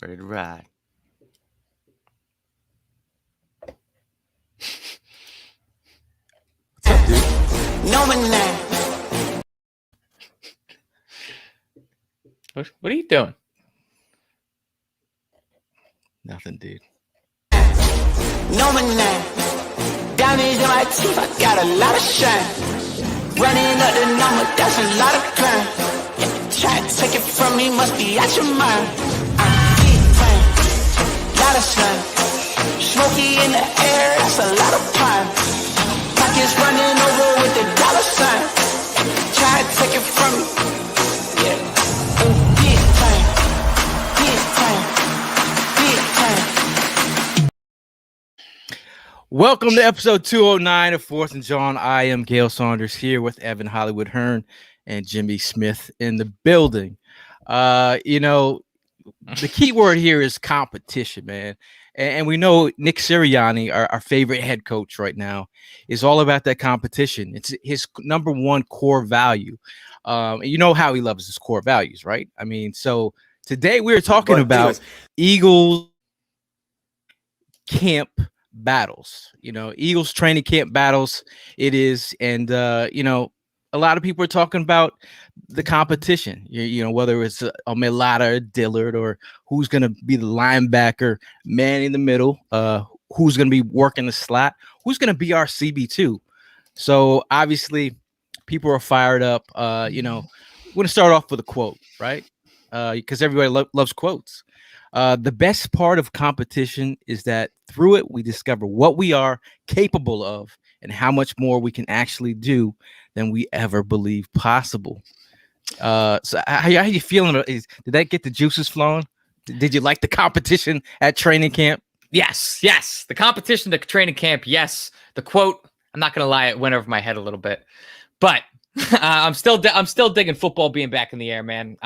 Ready to ride. What's up, dude? No man. What are you doing? Nothing, dude. No man. Diamonds in my teeth, I got a lot of shine. Running up the number, that's a lot of crime. Try to take it from me, must be out your mind. I'm big time, lot of sun. Smoky in the air, that's a lot of pine. Pockets running over with the dollar sign. Try to take it from me, yeah. Big time, big time, big time. Welcome to episode 209 of Fourth and Jawn. I am Gayle Saunders here with Evan Hollywood Hearn and Jimmy Smith in the building. The key word here is competition, man. And we know Nick Sirianni, our favorite head coach right now, is all about that competition. It's his number one core value. You know how he loves his core values, right? I mean, so today we're talking about Eagles camp battles, Eagles training camp battles. It is. And, a lot of people are talking about the competition, whether it's Melata or Dillard or who's going to be the linebacker, man in the middle, who's going to be working the slot, who's going to be our CB2. So obviously people are fired up. We're going to start off with a quote, right? Because everybody loves quotes. The best part of competition is that through it, we discover what we are capable of and how much more we can actually do than we ever believed possible. So how you feeling? Did that get the juices flowing? Did you like the competition at training camp? Yes. The competition to training camp. Yes. The quote, I'm not going to lie, it went over my head a little bit, but I'm still digging football being back in the air, man.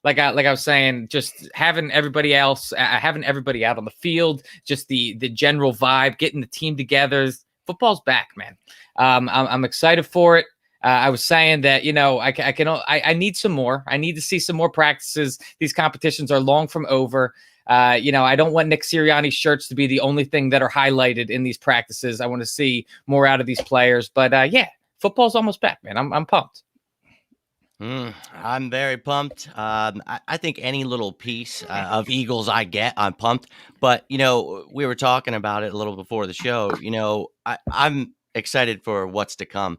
Like I was saying, just having everybody out on the field, just the general vibe, getting the team together. Football's back, man. I'm excited for it. I was saying that, I need some more. I need to see some more practices. These competitions are long from over. I don't want Nick Sirianni's shirts to be the only thing that are highlighted in these practices. I want to see more out of these players. But football's almost back, man. I'm pumped. I'm very pumped. I think any little piece of Eagles I get, I'm pumped. But, we were talking about it a little before the show. I'm excited for what's to come.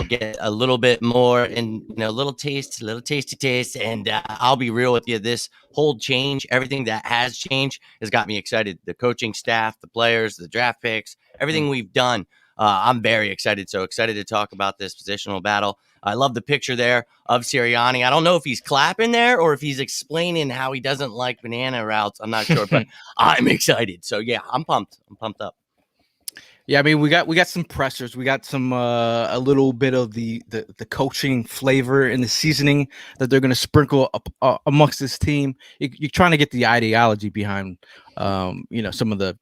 Get a little bit more and, a little tasty taste. And I'll be real with you. This whole change, everything that has changed has got me excited. The coaching staff, the players, the draft picks, everything we've done. I'm very excited. So excited to talk about this positional battle. I love the picture there of Sirianni. I don't know if he's clapping there or if he's explaining how he doesn't like banana routes. I'm not sure, but I'm excited. So yeah, I'm pumped. I'm pumped up. Yeah, I mean, we got some pressers. We got some a little bit of the coaching flavor and the seasoning that they're going to sprinkle up amongst this team. You're trying to get the ideology behind, some of the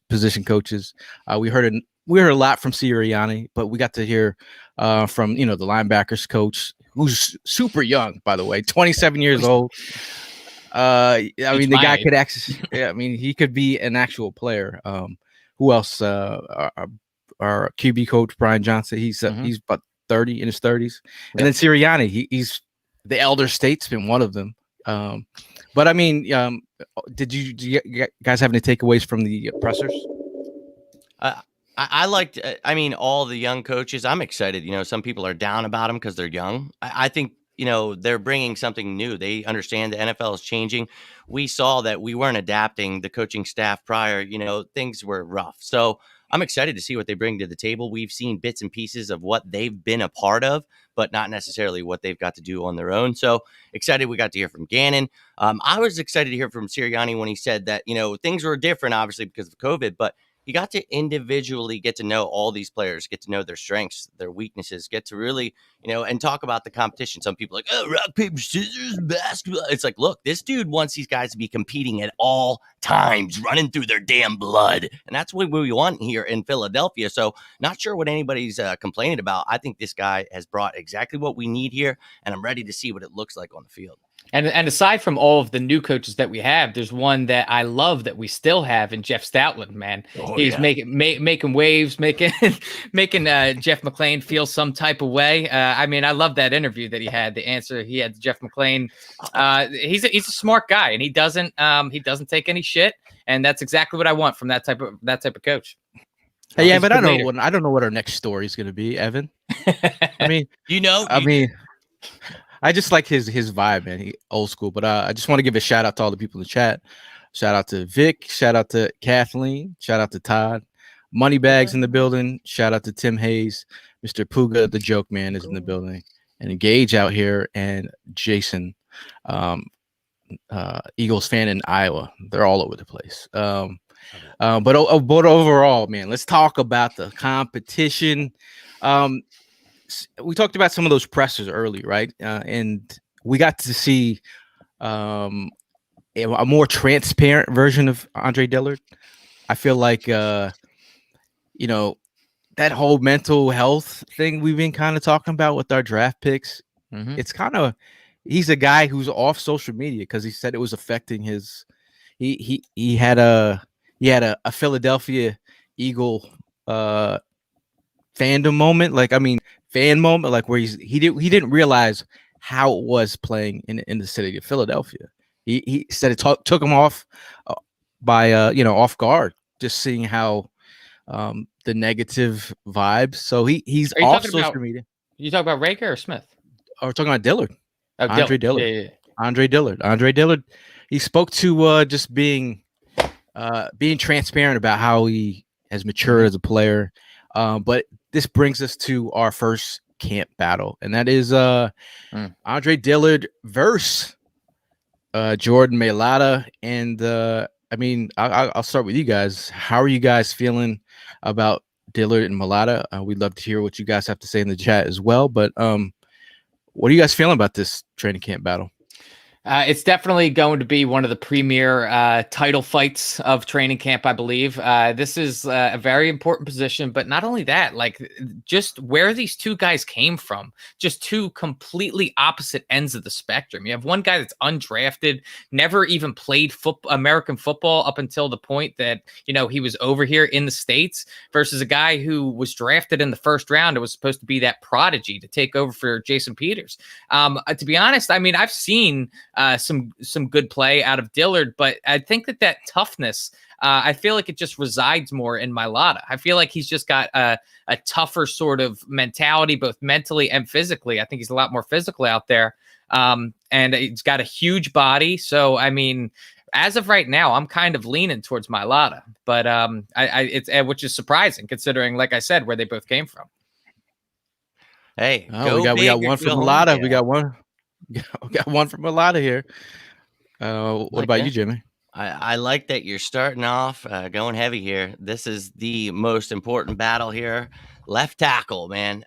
position coaches. We heard a lot from Sirianni, but we got to hear from the linebackers coach, who's super young, by the way, 27 years old. The guy could actually, he could be an actual player. Who else? Our QB coach Brian Johnson. He's about 30 in his 30s, and then Sirianni. He's the elder statesman, one of them. But I mean, do you guys have any takeaways from the pressers? I liked, all the young coaches. I'm excited. Some people are down about them because they're young. I think, they're bringing something new. They understand the NFL is changing. We saw that we weren't adapting the coaching staff prior. Things were rough. So I'm excited to see what they bring to the table. We've seen bits and pieces of what they've been a part of, but not necessarily what they've got to do on their own. So excited we got to hear from Gannon. I was excited to hear from Sirianni when he said that, things were different, obviously, because of COVID, but you got to individually get to know all these players, get to know their strengths, their weaknesses, get to really, and talk about the competition. Some people are like, oh, rock, paper, scissors, basketball. It's like, look, this dude wants these guys to be competing at all times, running through their damn blood. And that's what we want here in Philadelphia. So not sure what anybody's complaining about. I think this guy has brought exactly what we need here, and I'm ready to see what it looks like on the field. And aside from all of the new coaches that we have, there's one that I love that we still have in Jeff Stoutland. Man, Oh, he's yeah. making waves, making making Jeff McClain feel some type of way. I mean, I love that interview that he had. The answer he had to Jeff McClain. He's a smart guy, and he doesn't take any shit, and that's exactly what I want from that type of coach. Hey, yeah, He's a but good leader. I don't know what our next story is going to be, Evan. I mean, I just like his vibe, man. He old school, but I just want to give a shout out to all the people in the chat. Shout out to Vic. Shout out to Kathleen. Shout out to Todd. Moneybags in the building. Shout out to Tim Hayes. Mr. Puga, the joke man, is in the building. And Engage out here, and Jason, Eagles fan in Iowa. They're all over the place. But overall, man, let's talk about the competition. We talked about some of those pressers early, right? And we got to see a more transparent version of Andre Dillard. I feel like, that whole mental health thing we've been kind of talking about with our draft picks. Mm-hmm. It's kind of, he's a guy who's off social media because he said it was affecting his. He had a Philadelphia Eagle fandom moment, fan moment, like where he didn't realize how it was playing in the city of Philadelphia. He said it took him off off guard, just seeing how the negative vibes. So he's off social media. You talk about Raker or Smith? Or we're talking about Dillard. Oh, Andre Dillard. Yeah. Andre Dillard. He spoke to just being transparent about how he has matured as a player. But this brings us to our first camp battle, and that is Andre Dillard versus Jordan Mailata. And I'll start with you guys. How are you guys feeling about Dillard and Mailata? We'd love to hear what you guys have to say in the chat as well. But what are you guys feeling about this training camp battle? It's definitely going to be one of the premier title fights of training camp, I believe. This is a very important position, but not only that, like just where these two guys came from, just two completely opposite ends of the spectrum. You have one guy that's undrafted, never even played American football up until the point that, he was over here in the States, versus a guy who was drafted in the first round and was supposed to be that prodigy to take over for Jason Peters. To be honest, I've seen some good play out of Dillard, but I think that toughness, I feel like it just resides more in Mailata. I feel like he's just got a tougher sort of mentality, both mentally and physically. I think he's a lot more physical out there, and he's got a huge body. So, as of right now, I'm kind of leaning towards Mailata, but it's which is surprising considering, like I said, where they both came from. Hey, we got one from Mailata. We got one. We got one from Mailata here. What about you, Jimmy? I like that you're starting off going heavy here. This is the most important battle here. Left tackle, man.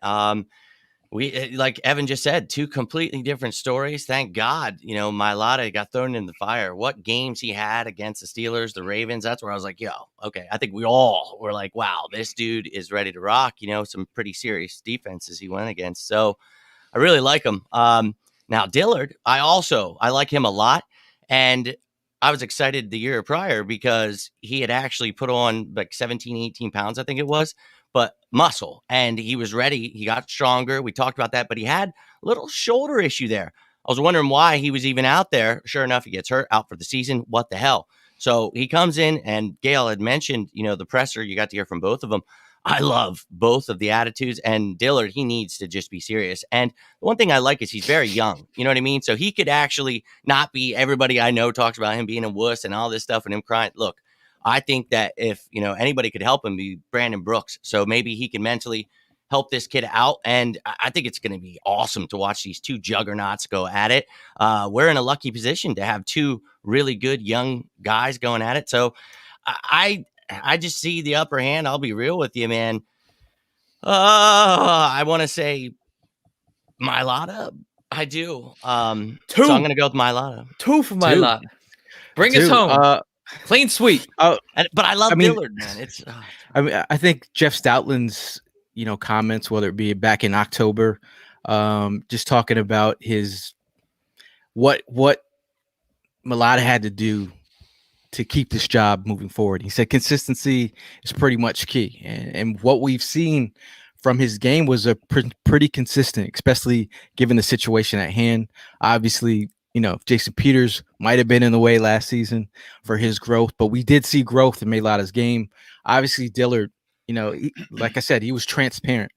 We like Evan just said, two completely different stories. Thank God, Mailata got thrown in the fire. What games he had against the Steelers, the Ravens, that's where I was like, okay. I think we all were like, wow, this dude is ready to rock. Some pretty serious defenses he went against. So I really like him. Now, Dillard, I like him a lot. And I was excited the year prior because he had actually put on like 17, 18 pounds, I think it was, but muscle. And he was ready. He got stronger. We talked about that, but he had a little shoulder issue there. I was wondering why he was even out there. Sure enough, he gets hurt, out for the season. What the hell? So he comes in, and Gayle had mentioned, the presser. You got to hear from both of them. I love both of the attitudes, and Dillard, he needs to just be serious. And the one thing I like is he's very young. You know what I mean? So he could actually not be, everybody I know talks about him being a wuss and all this stuff and him crying. Look, I think that if, anybody could help him, be Brandon Brooks. So maybe he can mentally help this kid out. And I think it's going to be awesome to watch these two juggernauts go at it. We're in a lucky position to have two really good young guys going at it. So I just see the upper hand. I'll be real with you, man. I want to say Mailata. I do. So I'm going to go with Mailata. Two for Mailata. Bring us home. Clean sweep. But I love Dillard, man. It's. I think Jeff Stoutland's, comments, whether it be back in October, just talking about his what Mulata had to do to keep this job moving forward. He said consistency is pretty much key, and what we've seen from his game was a pretty consistent, especially given the situation at hand. Obviously, Jason Peters might have been in the way last season for his growth, but we did see growth in Mailata's game. Obviously, Dillard, like I said, he was transparent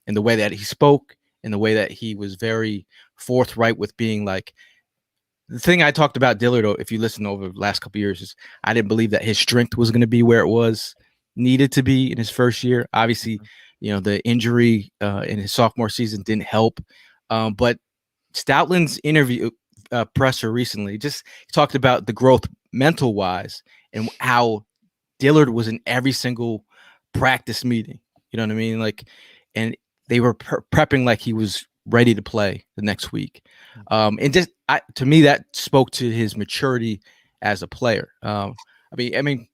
in the way that he spoke, in the way that he was very forthright with being like, the thing I talked about Dillard, if you listen over the last couple of years, is I didn't believe that his strength was going to be where it was needed to be in his first year. Obviously, the injury in his sophomore season didn't help. But Stoutland's interview presser recently just talked about the growth mental wise and how Dillard was in every single practice meeting. You know what I mean? Like, and they were prepping like he was ready to play the next week. And just to me, that spoke to his maturity as a player. I mean,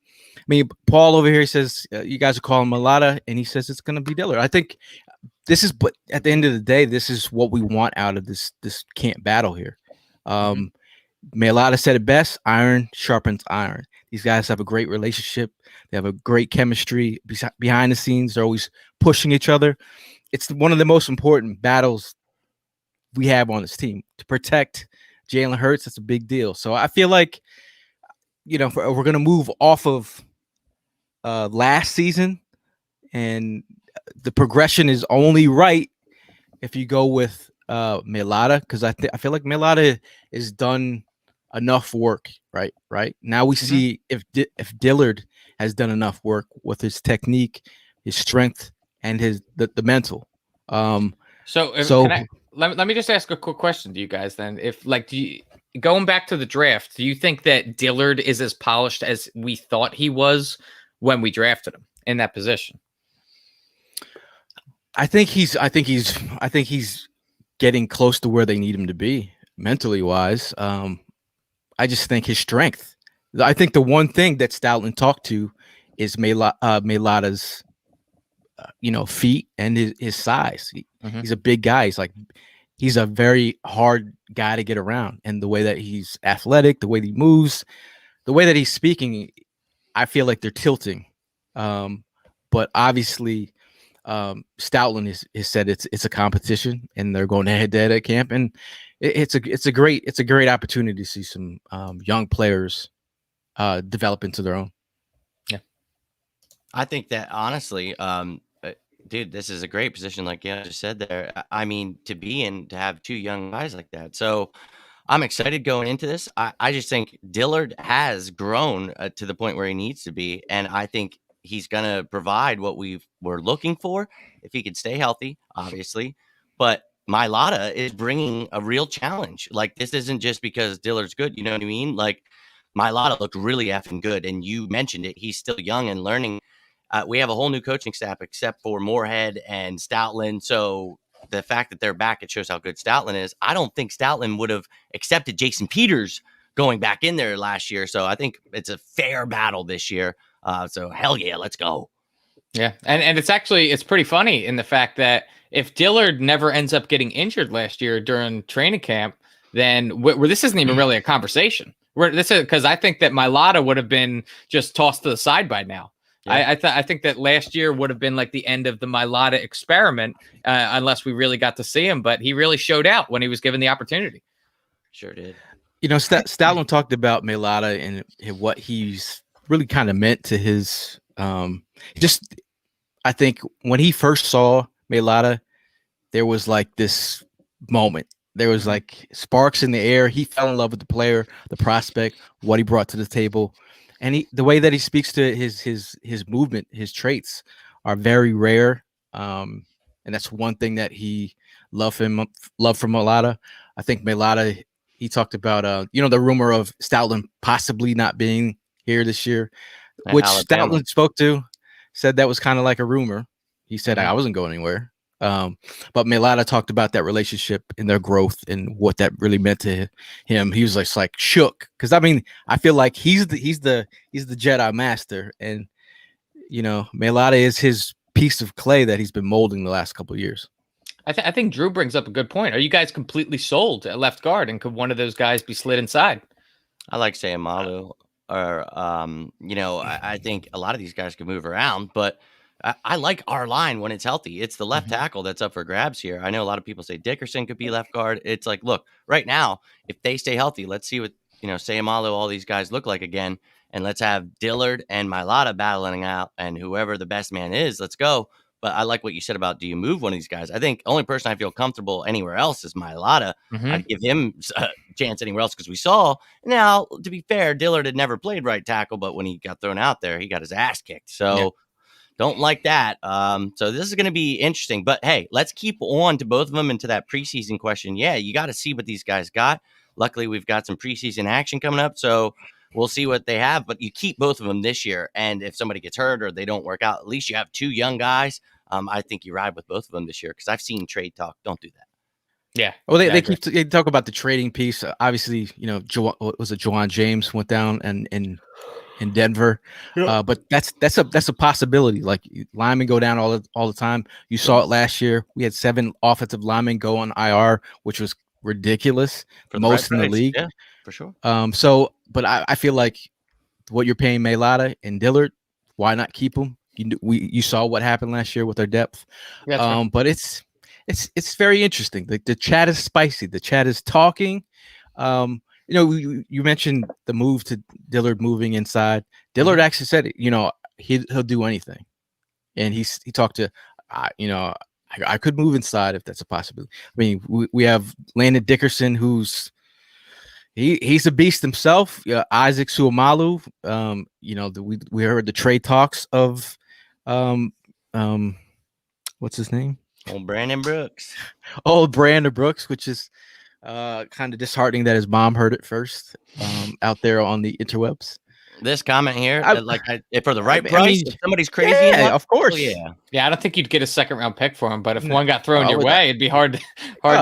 Paul over here says you guys are calling Mulata, and he says it's going to be Dillard. I think this is, but at the end of the day, this is what we want out of this camp battle here. Mulata said it best: iron sharpens iron. These guys have a great relationship. They have a great chemistry behind the scenes. They're always pushing each other. It's one of the most important battles we have on this team to protect Jalen Hurts. That's a big deal. So I feel like, we're going to move off of last season, and the progression is only right if you go with Mulata, because I feel like Mulata has done enough work. Right now we see if Dillard has done enough work with his technique, his strength, and the mental. Let me just ask a quick question to you guys then. If going back to the draft, do you think that Dillard is as polished as we thought he was when we drafted him in that position? I think he's getting close to where they need him to be mentally wise. I just think his strength. I think the one thing that Stoutland talked to is Mailata's feet and his size. He's a big guy. He's a very hard guy to get around, and the way that he's athletic, the way he moves, the way that he's speaking, I feel like they're tilting. But obviously, Stoutland has said it's a competition, and they're going head to head at camp, and it's a great opportunity to see some young players develop into their own. Yeah, I think that honestly, dude, this is a great position, like you just said there. I mean, to be in, to have two young guys like that. So I'm excited going into this. I just think Dillard has grown to the point where he needs to be, and I think he's going to provide what we're looking for if he could stay healthy, obviously. But Mailata is bringing a real challenge. Like, this isn't just because Dillard's good. You know what I mean? Like, Mailata looked really effing good, and you mentioned it. He's still young and learning. We have a whole new coaching staff except for Moorhead and Stoutland. So the fact that they're back, it shows how good Stoutland is. I don't think Stoutland would have accepted Jason Peters going back in there last year. So I think it's a fair battle this year. So hell yeah, let's go. Yeah. And it's pretty funny in the fact that if Dillard never ends up getting injured last year during training camp, then this isn't even really a conversation. This is because I think that Mailata would have been just tossed to the side by now. Yeah. I think that last year would have been like the end of the Mailata experiment, unless we really got to see him. But he really showed out when he was given the opportunity. Sure did. Stoutland talked about Mailata and what he's really kind of meant to his. I think when he first saw Mailata, there was like this moment. There was like sparks in the air. He fell in love with the player, the prospect, what he brought to the table. And the way that he speaks to his movement, his traits are very rare. And that's one thing that he loved from Mailata. I think Mailata, he talked about, the rumor of Stoutland possibly not being here this year, which Stoutland spoke to, said that was kind of like a rumor. He said, I wasn't going anywhere. But Mailata talked about that relationship and their growth and what that really meant to him. He was like shook, because I feel like he's the Jedi master, and Mailata is his piece of clay that he's been molding the last couple of years. I think Drew brings up a good point. Are you guys completely sold at left guard, and could one of those guys be slid inside? I like Sayamalu, or I think a lot of these guys can move around, but I like our line when it's healthy. It's the left tackle that's up for grabs here. I know a lot of people say Dickerson could be left guard. It's like, look, right now, if they stay healthy, let's see what Sayamalu, all these guys look like again, and let's have Dillard and Mailata battling out, and whoever the best man is, let's go. But I like what you said about, do you move one of these guys? I think only person I feel comfortable anywhere else is Mailata. I'd give him a chance anywhere else because we saw. Now, to be fair, Dillard had never played right tackle, but when he got thrown out there, he got his ass kicked. So don't like that. So this is going to be interesting. But hey, let's keep on to both of them and to that preseason question. Yeah, you got to see what these guys got. Luckily, we've got some preseason action coming up, so we'll see what they have. But you keep both of them this year, and if somebody gets hurt or they don't work out, at least you have two young guys. I think you ride with both of them this year because I've seen trade talk. Don't do that. Yeah. Well, they talk about the trading piece. Obviously, Jawn James went down and in Denver, but that's a possibility. Like linemen go down all the time. You saw it last year. We had 7 offensive linemen go on IR, which was ridiculous. For Most in the league, yeah, for sure. But I feel like what you're paying Mailata and Dillard, why not keep them? You saw what happened last year with their depth. Right. But it's very interesting. The chat is spicy. The chat is talking. You mentioned the move to Dillard moving inside. Dillard actually said it. He'll do anything, and he talked to, I could move inside if that's a possibility. I mean, we have Landon Dickerson, who's he's a beast himself. Isaac Suamalu. We heard the trade talks of, what's his name? Old Brandon Brooks. Old Brandon Brooks, which is kind of disheartening that his mom heard it first out there on the interwebs. This comment here, if for the right price, if somebody's crazy enough, of course, yeah. I don't think you'd get a second-round pick for him, but if one got thrown your way, it'd be hard to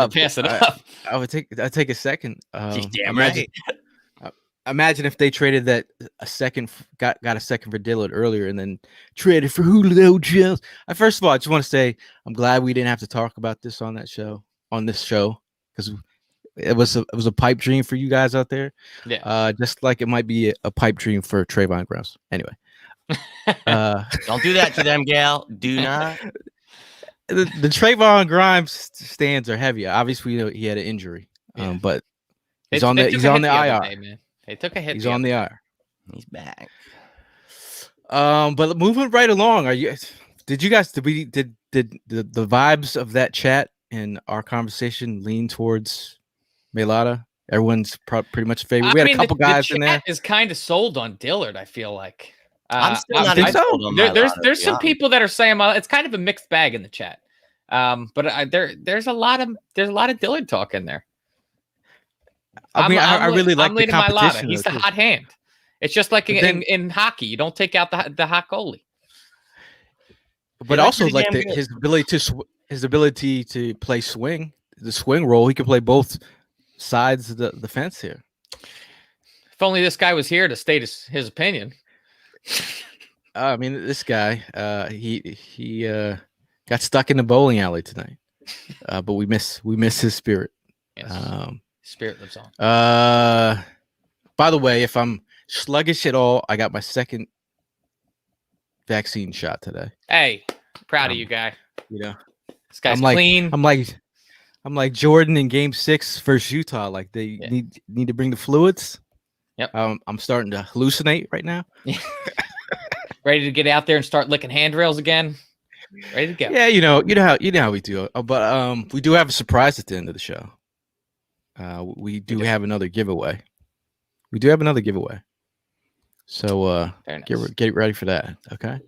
pass it up. I'd take a second. Damn right. Imagine if they traded that a second, got a second for Dillard earlier, and then traded for Julio Jones. First of all, I just want to say I'm glad we didn't have to talk about this on this show, because it was a pipe dream for you guys out there. Yeah. Just like it might be a pipe dream for Trayvon Grimes. Anyway. Don't do that to them, Gayle. Do not. The Trayvon Grimes stands are heavy. Obviously, he had an injury. But he's on the IR. Day, man. They took a hit. He's on the IR. He's back. But moving right along, did the vibes of that chat and our conversation lean towards Mailata? Everyone's pretty much in favor. We had a couple guys in there. Is kind of sold on Dillard. I feel like I'm still not sold on Mailata. There's some people that are saying it's kind of a mixed bag in the chat. But there's a lot of Dillard talk in there. I really like the competition. He's the hot hand. It's just like in hockey. You don't take out the hot goalie. But also like his ability to play the swing role. He can play both sides of the fence here. If only this guy was here to state his opinion. I mean, this guy, he got stuck in the bowling alley tonight, but we miss his spirit. Yes. Spirit lives on. By the way, if I'm sluggish at all, I got my second vaccine shot today. Hey, proud of you, guy. This guy's clean. I'm like Jordan in Game 6 versus Utah. Like they need to bring the fluids. Yep. I'm starting to hallucinate right now. Ready to get out there and start licking handrails again. Ready to go. Yeah, you know how we do. But we do have a surprise at the end of the show. We do have another giveaway. So nice. Get ready for that. Okay.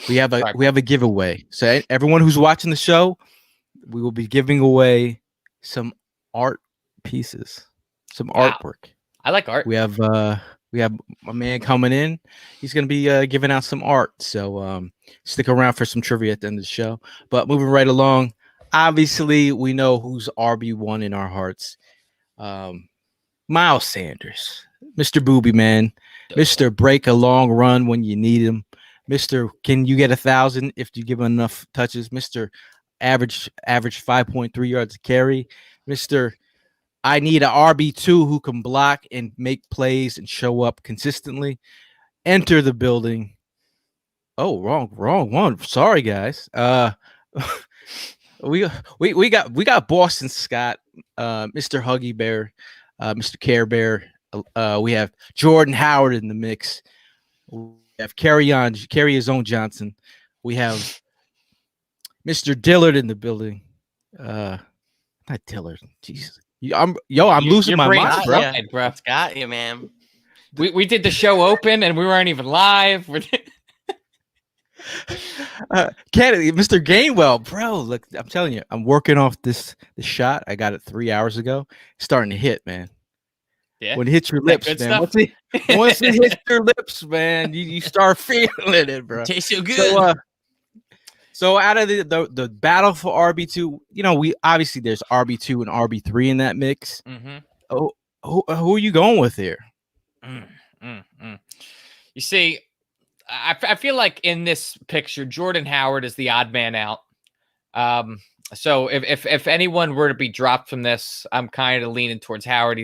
We have a giveaway. So everyone who's watching the show, we will be giving away some art pieces, some artwork. I like art. We have a man coming in. He's going to be giving out some art. So stick around for some trivia at the end of the show. But moving right along, obviously we know who's RB1 in our hearts. Miles Sanders, Mr. Booby Man, Mr. Break a long run when you need him, Mr. Can you get 1,000 if you give him enough touches, Mr. average 5.3 yards a carry. Mister, I need an RB2 who can block and make plays and show up consistently. Enter the building. Oh, wrong one. Sorry, guys. We got Boston Scott, Mr. Huggy Bear, Mr. Care Bear. We have Jordan Howard in the mix. We have Carry His Own Johnson. We have Mr. Dillard in the building. Not Dillard. Jesus. I'm losing Your my brain's mind, bro. fried, bro. It's got you, man. We did the show open and we weren't even live. Kennedy, Mr. Gainwell, bro. Look, I'm telling you, I'm working off this shot. I got it 3 hours ago. It's starting to hit, man. Yeah. When it hits your lips, man. Stuff? Once it hits your lips, man, you start feeling it, bro. Tastes so good. So out of the battle for RB2, we obviously there's RB2 and RB3 in that mix. Mm-hmm. Oh, who are you going with here? You see, I feel like in this picture, Jordan Howard is the odd man out. So if anyone were to be dropped from this, I'm kind of leaning towards Howard.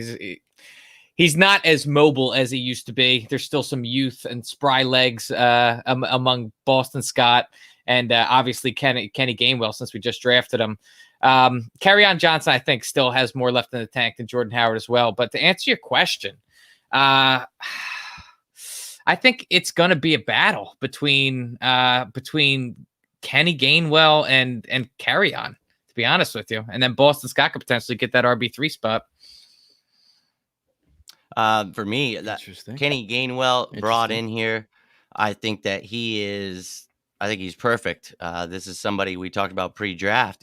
He's not as mobile as he used to be. There's still some youth and spry legs among Boston Scott and obviously Kenny Gainwell since we just drafted him. Kerryon Johnson, I think, still has more left in the tank than Jordan Howard as well. But to answer your question, I think it's going to be a battle between Kenny Gainwell and Kerryon, to be honest with you. And then Boston Scott could potentially get that RB3 spot. For me, that Kenny Gainwell brought in here. I think that I think he's perfect. This is somebody we talked about pre-draft.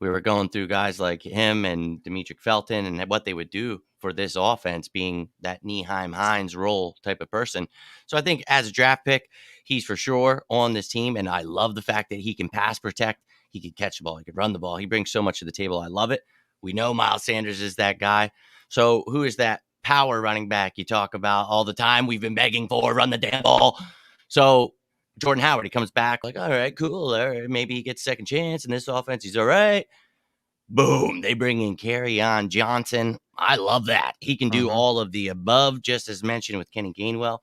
We were going through guys like him and Demetric Felton and what they would do for this offense, being that Nyheim Hines role type of person. So I think as a draft pick, he's for sure on this team. And I love the fact that he can pass protect. He can catch the ball. He can run the ball. He brings so much to the table. I love it. We know Miles Sanders is that guy. So who is that power running back you talk about all the time? We've been begging for, run the damn ball. So Jordan Howard, he comes back like, all right, cool. All right, maybe he gets second chance in this offense. He's all right. Boom. They bring in Kerryon Johnson. I love that. He can do all of the above, just as mentioned with Kenny Gainwell.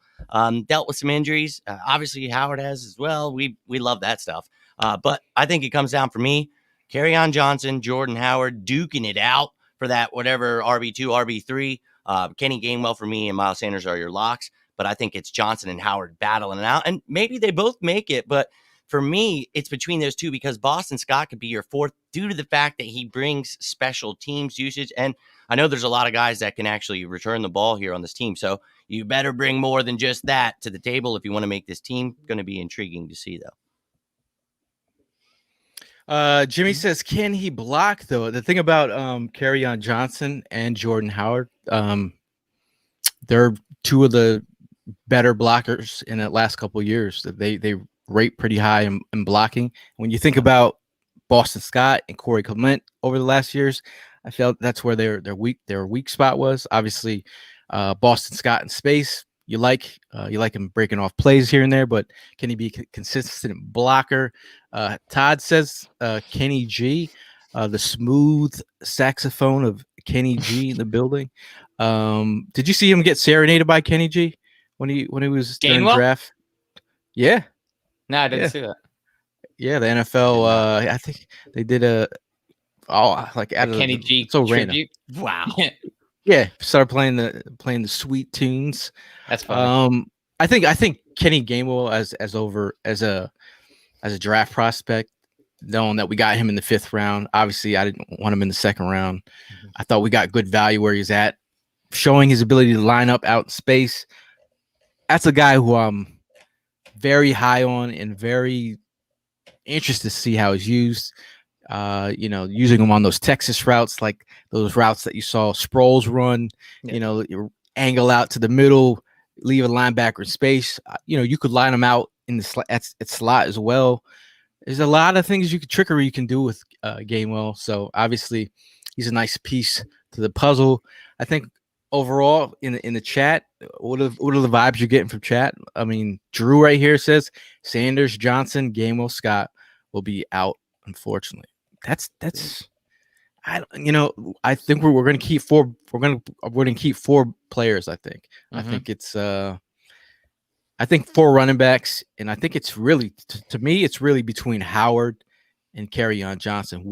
Dealt with some injuries. Obviously, Howard has as well. We love that stuff. But I think it comes down for me, Kerryon Johnson, Jordan Howard, duking it out for that whatever RB2, RB3. Kenny Gainwell for me and Miles Sanders are your locks. But I think it's Johnson and Howard battling it out. And maybe they both make it. But for me, it's between those two because Boston Scott could be your fourth due to the fact that he brings special teams usage. And I know there's a lot of guys that can actually return the ball here on this team. So you better bring more than just that to the table if you want to make this team. Going to be intriguing to see, though. Jimmy says, can he block, though? The thing about Kerryon Johnson and Jordan Howard, they're two of the better blockers in the last couple of years. That they rate pretty high in blocking. When you think about Boston Scott and Corey Clement over the last years, I felt that's where their weak spot was. Obviously, Boston Scott in space. You like him breaking off plays here and there, but can he be a consistent blocker? Todd says Kenny G, the smooth saxophone of Kenny G in the building. Did you see him get serenaded by Kenny G when he was during the draft? Yeah. No, I didn't see that. Yeah, the NFL. I think they did Kenny G so tribute. Random. Wow. Yeah, started playing the sweet tunes. That's funny. I think Kenny Gainwell as a draft prospect, knowing that we got him in the 5th round. Obviously, I didn't want him in the 2nd round. Mm-hmm. I thought we got good value where he's at, showing his ability to line up out in space. That's a guy who I'm very high on and very interested to see how he's used. Using him on those Texas routes, like those routes that you saw Sproles run, you angle out to the middle, leave a linebacker in space. You could line him out in the slot as well. There's a lot of things trickery you can do with Gainwell. So obviously he's a nice piece to the puzzle. I think overall in the chat, what are the vibes you're getting from chat? I mean, Drew right here says Sanders, Johnson, Gainwell, Scott will be out, unfortunately. that's I think we're going to keep four. We're going to keep four players. I think. I think it's I think four running backs, and I think it's really to me it's really between Howard and Kerryon Johnson.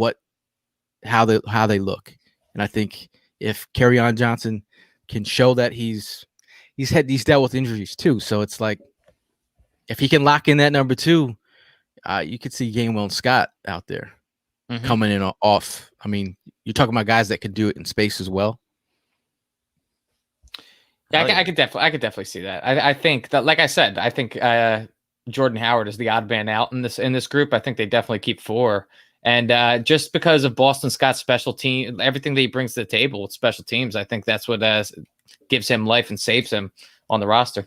How they look, and I think if Kerryon Johnson can show that he's dealt with injuries too, so it's like if he can lock in that number two, you could see Gainwell and Scott out there coming in off. I mean, you're talking about guys that can do it in space as well. Yeah, I could definitely see that. I think that, like I said, I think Jordan Howard is the odd man out in this group. I think they definitely keep four, and just because of Boston Scott's special team, everything that he brings to the table with special teams, I think that's what gives him life and saves him on the roster.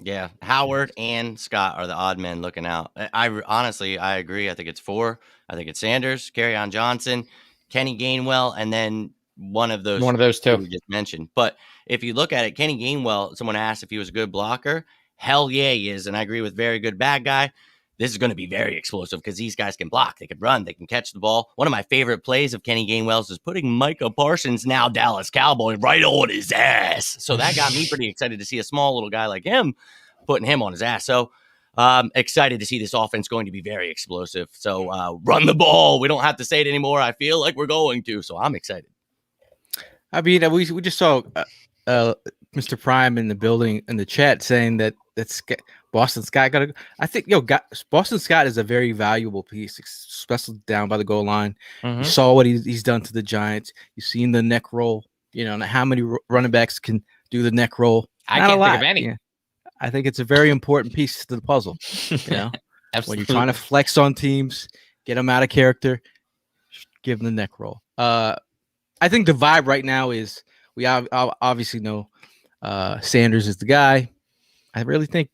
Yeah, Howard and Scott are the odd men looking out. I honestly, I agree. I think it's four. I think it's Sanders, Kerryon Johnson, Kenny Gainwell, and then one of those two we just mentioned. But if you look at it, Kenny Gainwell, someone asked if he was a good blocker. Hell yeah, he is. And I agree with very good bad guy. This is going to be very explosive because these guys can block, they can run, they can catch the ball. One of my favorite plays of Kenny Gainwell's is putting Micah Parsons, now Dallas Cowboy, right on his ass. So that got me pretty excited to see a small little guy like him putting him on his ass. So excited to see this offense going to be very explosive. So run the ball. We don't have to say it anymore. I feel like we're going to. So I'm excited. I mean, we just saw Mr. Prime in the building in the chat saying that Boston Scott got to. I think Boston Scott is a very valuable piece, especially down by the goal line. You saw what he's done to the Giants. You've seen the neck roll. You know how many running backs can do the neck roll. I can't think of any. Yeah. I think it's a very important piece to the puzzle. You know, when you're trying to flex on teams, get them out of character, give them the neck roll. I think the vibe right now is we obviously know Sanders is the guy. I really think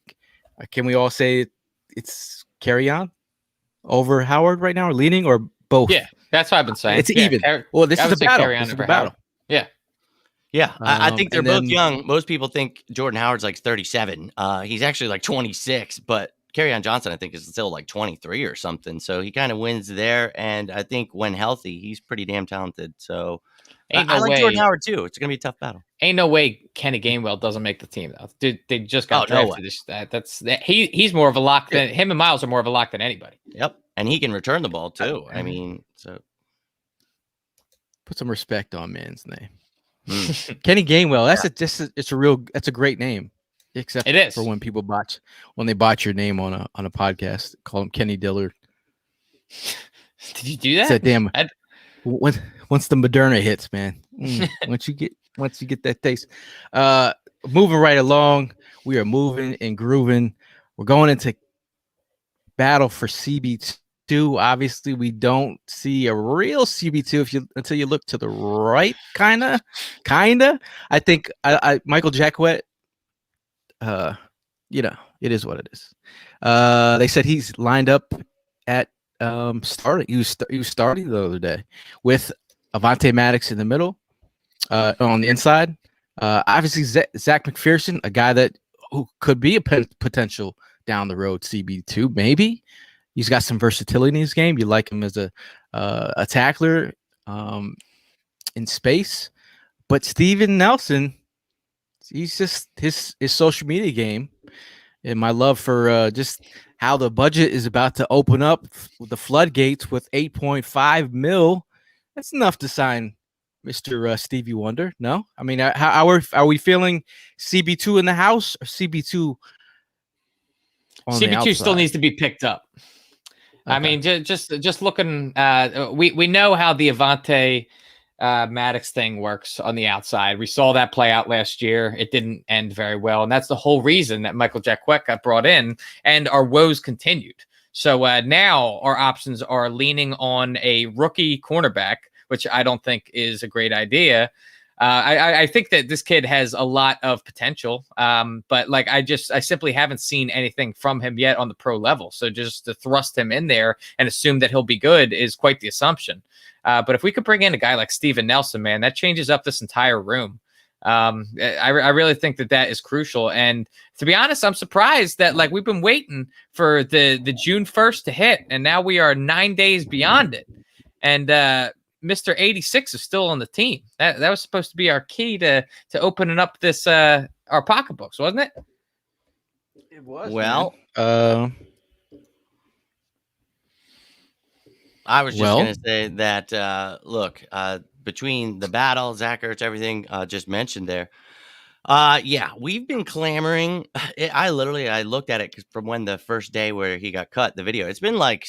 can we all say it's Kerryon over Howard right now, or leaning, or both? Yeah, that's what I've been saying. It's even. Well, this is a battle. This is a battle. Yeah. Yeah, I think they're both young. Most people think Jordan Howard's like 37. He's actually like 26, but Kerryon Johnson, I think, is still like 23 or something. So he kind of wins there. And I think when healthy, he's pretty damn talented. So I like Jordan Howard too. It's going to be a tough battle. Ain't no way Kenny Gainwell doesn't make the team, though. Dude, they just got drafted. He's more of a lock than him, and Miles are more of a lock than anybody. Yep. And he can return the ball too. I mean, so put some respect on man's name. Kenny Gainwell. That's a great name. Except it is for when people when they botch your name on a podcast, call him Kenny Dillard. Did you do that? Said, damn. Once the Moderna hits, man. Once you get that taste. Moving right along, we are moving and grooving. We're going into battle for CB2. Obviously, we don't see a real CB2 until you look to the right, kinda. I think Michael Jacquet. It is what it is. They said he's lined up at starting. He was starting the other day with Avonte Maddox in the middle, on the inside. Obviously Zach McPherson, a guy who could be a potential down the road CB2, maybe. He's got some versatility in his game. You like him as a tackler in space, but Steven Nelson, he's just his social media game, and my love for just how the budget is about to open up the floodgates with $8.5 million. That's enough to sign Mr. Stevie Wonder. No, I mean, how are we feeling? CB2 in the house or CB2? CB2 still needs to be picked up. Okay. I mean, just looking. We know how the Avonte Maddox thing works on the outside. We saw that play out last year. It didn't end very well, and that's the whole reason that Michael Jacquet got brought in, and our woes continued. So now our options are leaning on a rookie cornerback, which I don't think is a great idea. I think that this kid has a lot of potential, but like I simply haven't seen anything from him yet on the pro level. So just to thrust him in there and assume that he'll be good is quite the assumption. But if we could bring in a guy like Steven Nelson, man, that changes up this entire room. I really think that is crucial. And to be honest, I'm surprised that like we've been waiting for the June 1st to hit, and now we are 9 days beyond it. and Mr. 86 is still on the team. That was supposed to be our key to opening up this our pocketbooks, wasn't it? It was. Well, I was just going to say that, look, between the battle, Zach Ertz, everything just mentioned there, yeah, we've been clamoring. I looked at it from when the first day where he got cut, the video. It's been like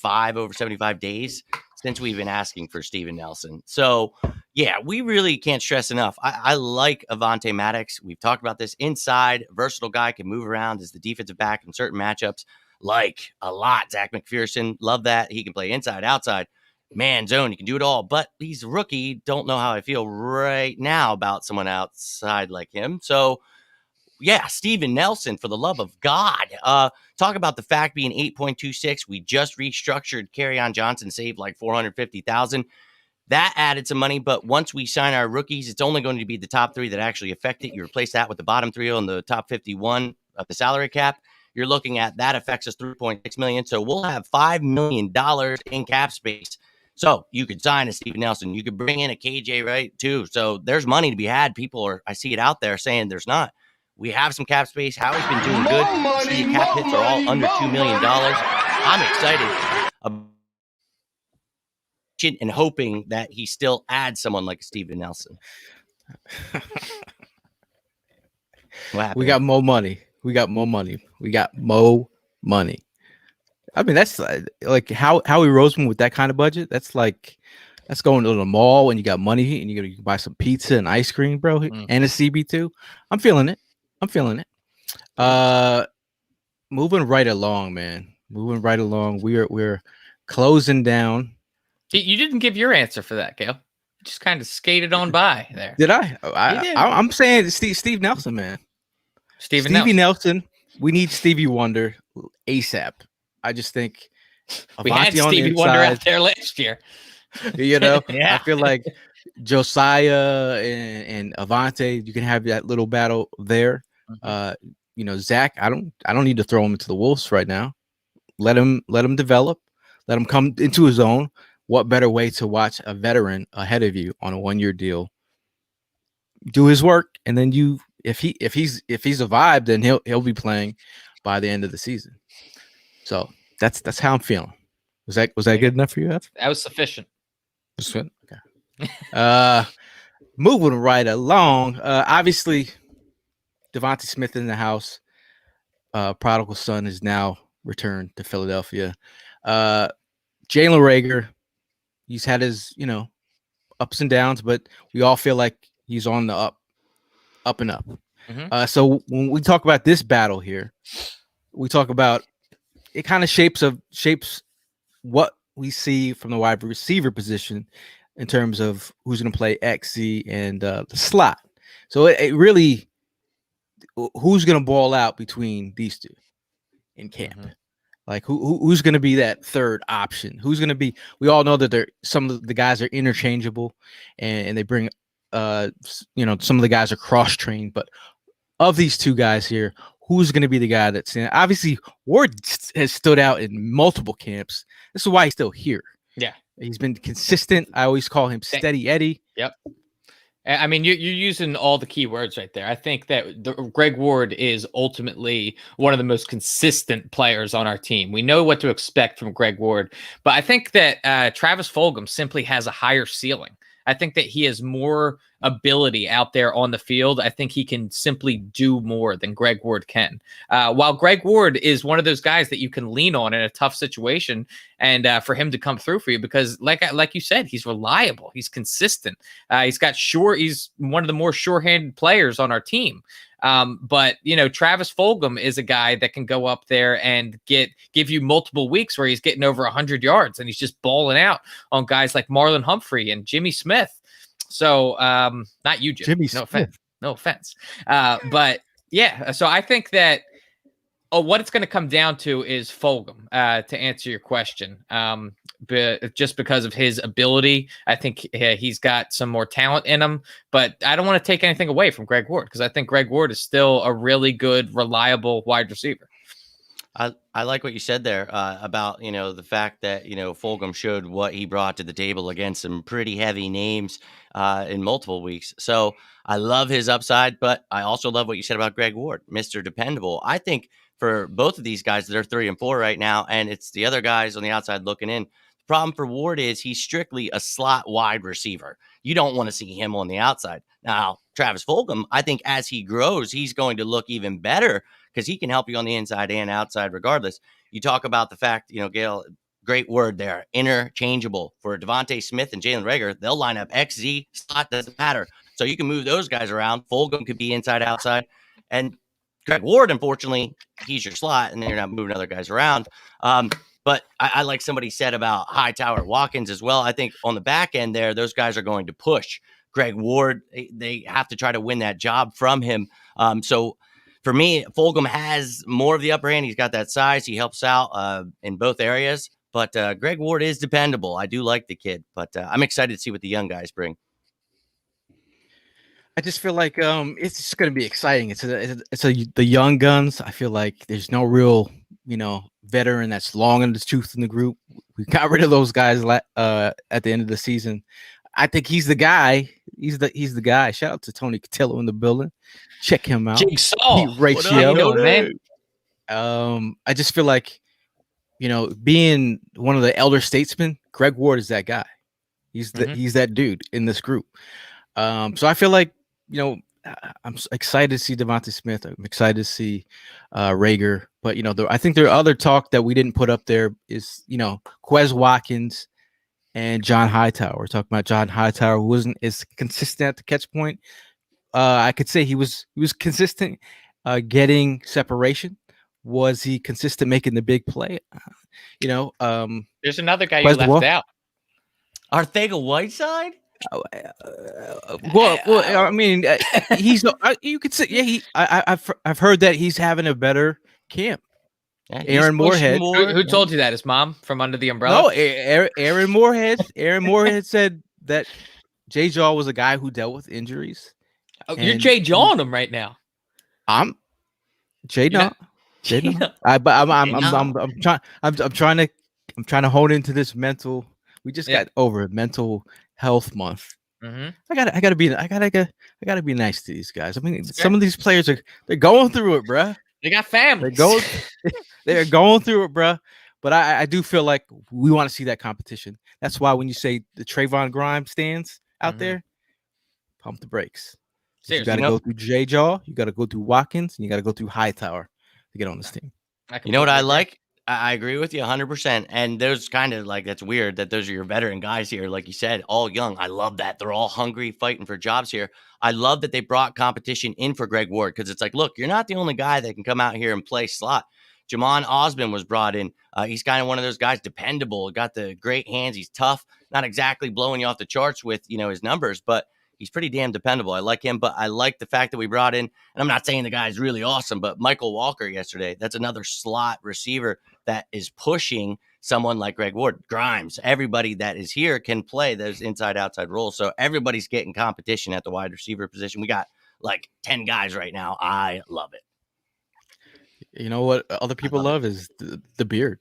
over 75 days since we've been asking for Steven Nelson. So, yeah, we really can't stress enough. I like Avonte Maddox. We've talked about this. Inside, versatile guy, can move around as the defensive back in certain matchups. Like a lot. Zach McPherson, love that. He can play inside, outside, man zone. You can do it all, but he's a rookie. Don't know how I feel right now about someone outside like him. So, yeah, Steven Nelson, for the love of God. Talk about the fact being 8.26. We just restructured Kerryon Johnson, saved like $450,000. That added some money, but once we sign our rookies, it's only going to be the top 3 that actually affect it. You replace that with the bottom 3 on the top 51 of the salary cap. You're looking at that affects us $3.6 million. So we'll have $5 million in cap space. So you could sign a Steven Nelson. You could bring in a KJ Wright too. So there's money to be had. I see it out there saying there's not. We have some cap space. Howie's been doing good. See, cap hits are all under $2 million. I'm excited and hoping that he still adds someone like Steven Nelson. We got more money. We got more money. I mean, that's like Howie Roseman with that kind of budget. That's going to the mall and you got money and you can buy some pizza and ice cream, bro, and a CB2. I'm feeling it. Moving right along, man. We're closing down. You didn't give your answer for that, Gayle. You just kind of skated on by there. Did I? I'm saying Steve Nelson, man. Stevie Nelson. We need Stevie Wonder ASAP. I just think we had Stevie Wonder out there last year. Yeah. I feel like Josiah and Avonte, you can have that little battle there. Zach, I don't need to throw him into the wolves right now. Let him develop. Let him come into his own. What better way to watch a veteran ahead of you on a 1-year deal do his work, and then if he's a vibe, then he'll be playing by the end of the season. So that's how I'm feeling. Was that good enough for you, Ev? That was sufficient. Okay. Moving right along. Obviously, Devontae Smith in the house. Prodigal son is now returned to Philadelphia. Jalen Reagor, he's had his ups and downs, but we all feel like he's on the up and up. So when we talk about this battle here, we talk about it kind of shapes what we see from the wide receiver position in terms of who's going to play XC and the slot. So it really, who's going to ball out between these two in camp? Like who's going to be that third option? Who's going to be? We all know that some of the guys are interchangeable, and they bring some of the guys are cross trained. But of these two guys here, who's going to be the guy that's in? Obviously, Ward has stood out in multiple camps. This is why he's still here. Yeah, he's been consistent. I always call him Steady Eddie. Yep. I mean, you're using all the key words right there. I think that Greg Ward is ultimately one of the most consistent players on our team. We know what to expect from Greg Ward, but I think that Travis Fulgham simply has a higher ceiling. I think that he has more ability out there on the field. I think he can simply do more than Greg Ward can. While Greg Ward is one of those guys that you can lean on in a tough situation, and for him to come through for you, because like you said, he's reliable, he's consistent. He's one of the more sure-handed players on our team. But Travis Fulgham is a guy that can go up there and give you multiple weeks where he's getting over 100 yards and he's just balling out on guys like Marlon Humphrey and Jimmy Smith. So not you, Jimmy. No offense. But yeah, so I think that what it's going to come down to is Fulgham, to answer your question. But just because of his ability, I think he's got some more talent in him, but I don't want to take anything away from Greg Ward, because I think Greg Ward is still a really good, reliable wide receiver. I like what you said there about the fact that Fulgham showed what he brought to the table against some pretty heavy names in multiple weeks. So I love his upside, but I also love what you said about Greg Ward, Mr. Dependable. I think for both of these guys, they're 3-4 right now, and it's the other guys on the outside looking in. The problem for Ward is he's strictly a slot wide receiver. You don't want to see him on the outside. Now, Travis Fulgham, I think as he grows, he's going to look even better because he can help you on the inside and outside regardless. You talk about the fact, Gayle, great word there, interchangeable. For Devontae Smith and Jalen Reagor, they'll line up XZ, slot, doesn't matter. So you can move those guys around. Fulgham could be inside, outside. And Greg Ward, unfortunately, he's your slot, and then you're not moving other guys around. But I like somebody said about Hightower, Watkins as well. I think on the back end there, those guys are going to push Greg Ward. They have to try to win that job from him. So for me, Fulgham has more of the upper hand. He's got that size. He helps out in both areas. But Greg Ward is dependable. I do like the kid, but I'm excited to see what the young guys bring. I just feel like it's just going to be exciting. It's the young guns. I feel like there's no real veteran that's long in the tooth in the group. We got rid of those guys at the end of the season. I think he's the guy. He's the guy. Shout out to Tony Cotillo in the building. Check him out. Jigsaw. Ratio. How you doing, man? I just feel like being one of the elder statesmen, Greg Ward is that guy. He's that dude in this group. So I feel like I'm excited to see Devontae Smith. I'm excited to see Reagor. But I think there are other talk that we didn't put up there is Quez Watkins and John Hightower. We're talking about John Hightower, who wasn't as consistent at the catch point. I could say he was consistent getting separation. Was he consistent making the big play? There's another guy you left out. Arcega-Whiteside? Well, I mean, he's you could say, yeah. I've heard that he's having a better camp. Yeah, Aaron Moorhead. Who told you that? His mom from under the umbrella? No, Aaron Moorhead. Aaron Moorhead said that Jay Jaw was a guy who dealt with injuries. Oh, you're Jay Jawn him right now. I'm Jay Jaw. I'm trying to hone into this mental. We just got over mental health month. Mm-hmm. I gotta be nice to these guys. I mean, some of these players they're going through it, bruh. They got families. They're going through it, bruh. But I do feel like we want to see that competition. That's why when you say the Trayvon Grimes stands out there, pump the brakes. Seriously, you got to go through J Jaw, you got to go through Watkins, and you got to go through Hightower to get on this team. You know what I like? I agree with you 100%. And those kind of that's weird that those are your veteran guys here. Like you said, all young. I love that. They're all hungry, fighting for jobs here. I love that they brought competition in for Greg Ward because it's like, look, you're not the only guy that can come out here and play slot. Jamon Osmond was brought in. He's kind of one of those guys, dependable, got the great hands. He's tough, not exactly blowing you off the charts with, his numbers, but he's pretty damn dependable. I like him, but I like the fact that we brought in, and I'm not saying the guy's really awesome, but Michael Walker yesterday, that's another slot receiver that is pushing someone like Greg Ward. Grimes, everybody that is here can play those inside-outside roles, so everybody's getting competition at the wide receiver position. We got 10 guys right now. I love it. You know what other people love is the beard.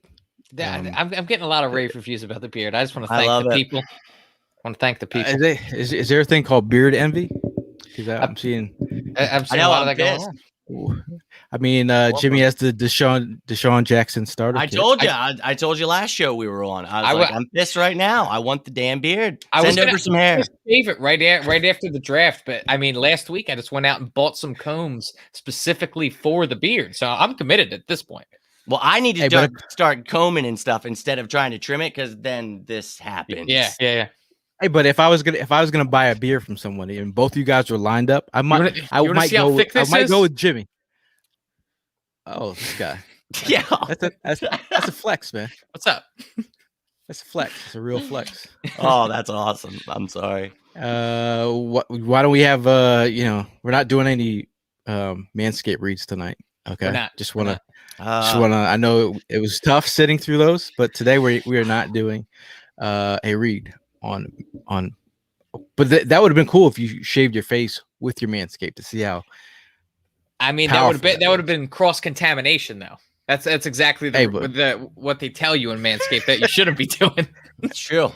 I'm getting a lot of rave reviews about the beard. I just want to thank the people. I want to thank the people. Is there a thing called beard envy? Because I'm seeing a lot of that going on. I mean, Jimmy has the Deshaun Jackson starter. I told you. I told you last show we were on. I'm pissed right now. I want the damn beard. Send over some hair. Save it right after the draft. But I mean, last week I just went out and bought some combs specifically for the beard. So I'm committed at this point. Well, I need to start combing and stuff instead of trying to trim it because then this happens. Yeah. Hey, but if I was gonna buy a beer from someone and both of you guys were lined up, I might go with Jimmy. Oh, this guy. Yeah, that's a flex, man. What's up? That's a flex. It's a real flex. Oh, that's awesome. I'm sorry. Why don't we have we're not doing any Manscaped reads tonight. Okay. We're not. Just wanna I know it was tough sitting through those, but today we are not doing a read on but that would have been cool if you shaved your face with your Manscaped to see how. I mean, that would have been cross contamination though. That's exactly Hey, but what they tell you in Manscaped that you shouldn't be doing. It's true.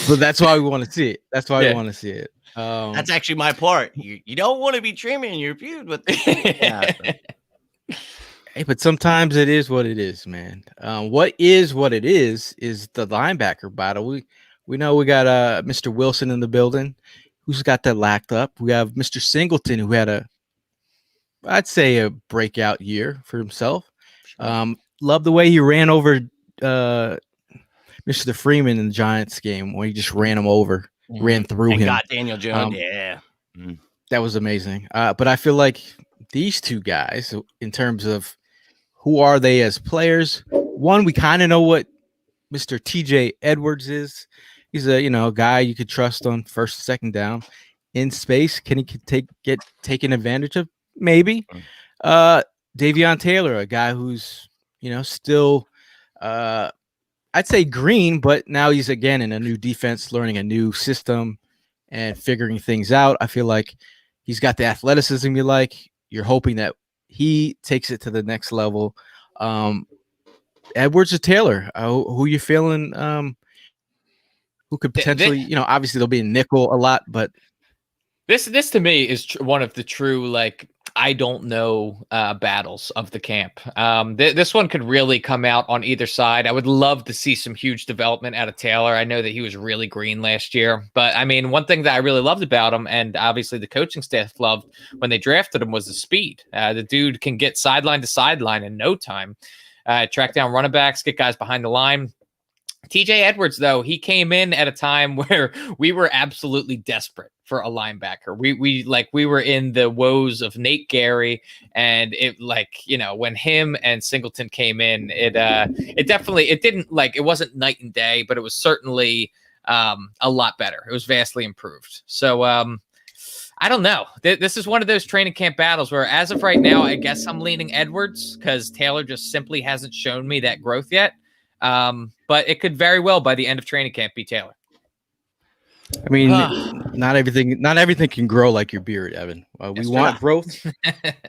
that's why we want to see it. That's why we Yeah. want to see it. That's actually my part. You don't want to be trimming your pubes with yeah. Hey, but sometimes it is what it is, man. What it is the linebacker battle. We know we got Mr. Wilson in the building, who's got that lacked up. We have Mr. Singleton, who had I'd say a breakout year for himself. Love the way he ran over Mr. Freeman in the Giants game when he just ran him over, ran through And him. got Daniel Jones. Yeah. That was amazing. But I feel like these two guys, in terms of who are they as players, one, we kind of know what Mr. TJ Edwards is. He's a guy you could trust on first, second down in space. Can he get taken advantage of? Maybe. Davion Taylor, a guy who's still I'd say green, but now he's again in a new defense, learning a new system and figuring things out. I feel like he's got the athleticism you like. You're hoping that he takes it to the next level. Edwards or Taylor, who you feeling? Who could potentially, obviously they'll be in nickel a lot, but this to me is one of the true I don't know battles of the camp. This one could really come out on either side. I would love to see some huge development out of Taylor. I know that he was really green last year, but I mean, one thing that I really loved about him, and obviously the coaching staff loved when they drafted him, was the speed. The dude can get sideline to sideline in no time, track down running backs, get guys behind the line. TJ Edwards, though, he came in at a time where we were absolutely desperate for a linebacker. We were in the woes of Nate Gary, and it when him and Singleton came in, it wasn't night and day, but it was certainly a lot better. It was vastly improved. So I don't know. This is one of those training camp battles where, as of right now, I guess I'm leaning Edwards because Taylor just simply hasn't shown me that growth yet. But it could very well by the end of training camp be Taylor. I mean, not everything can grow like your beard, Evan. We want growth,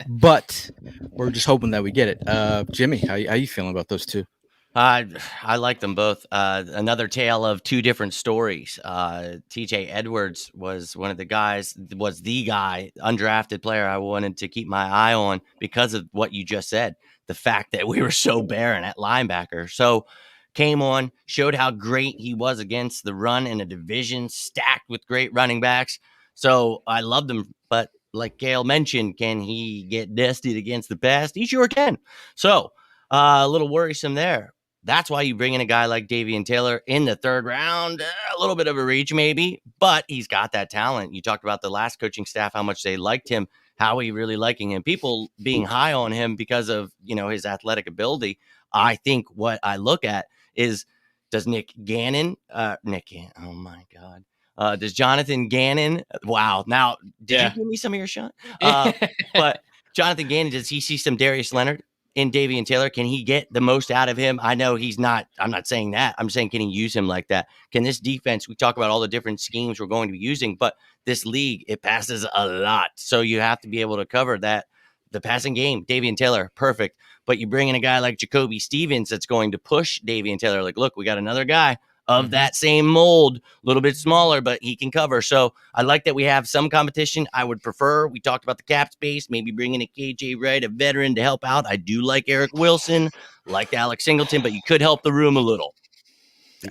but we're just hoping that we get it. Jimmy, how you feeling about those two? I like them both. Another tale of two different stories. TJ Edwards was the guy, undrafted player I wanted to keep my eye on because of what you just said. The fact that we were so barren at linebacker. So came on, showed how great he was against the run in a division stacked with great running backs. So I loved him. But like Gayle mentioned, can he get dusted against the pass? He sure can. So a little worrisome there. That's why you bring in a guy like Davion Taylor in the third round. A little bit of a reach maybe, but he's got that talent. You talked about the last coaching staff, how much they liked him, how he really liking him. People being high on him because of, his athletic ability. I think what I look at is, does Nick Gannon, oh my God. Does Jonathan Gannon, wow. Now, did you give me some of your shot? But Jonathan Gannon, does he see some Darius Leonard in Davion Taylor? Can he get the most out of him? I know he's not, I'm not saying that. I'm saying, can he use him like that? Can this defense, we talk about all the different schemes we're going to be using, but this league, it passes a lot. So you have to be able to cover that. The passing game, Davion Taylor, perfect. But you bring in a guy like Jacoby Stevens that's going to push Davion Taylor. Like, look, we got another guy of that same mold, a little bit smaller, but he can cover. So I like that we have some competition. I would prefer, we talked about the cap space, maybe bringing a KJ Wright, a veteran, to help out. I do like Eric Wilson, like Alex Singleton, but you could help the room a little.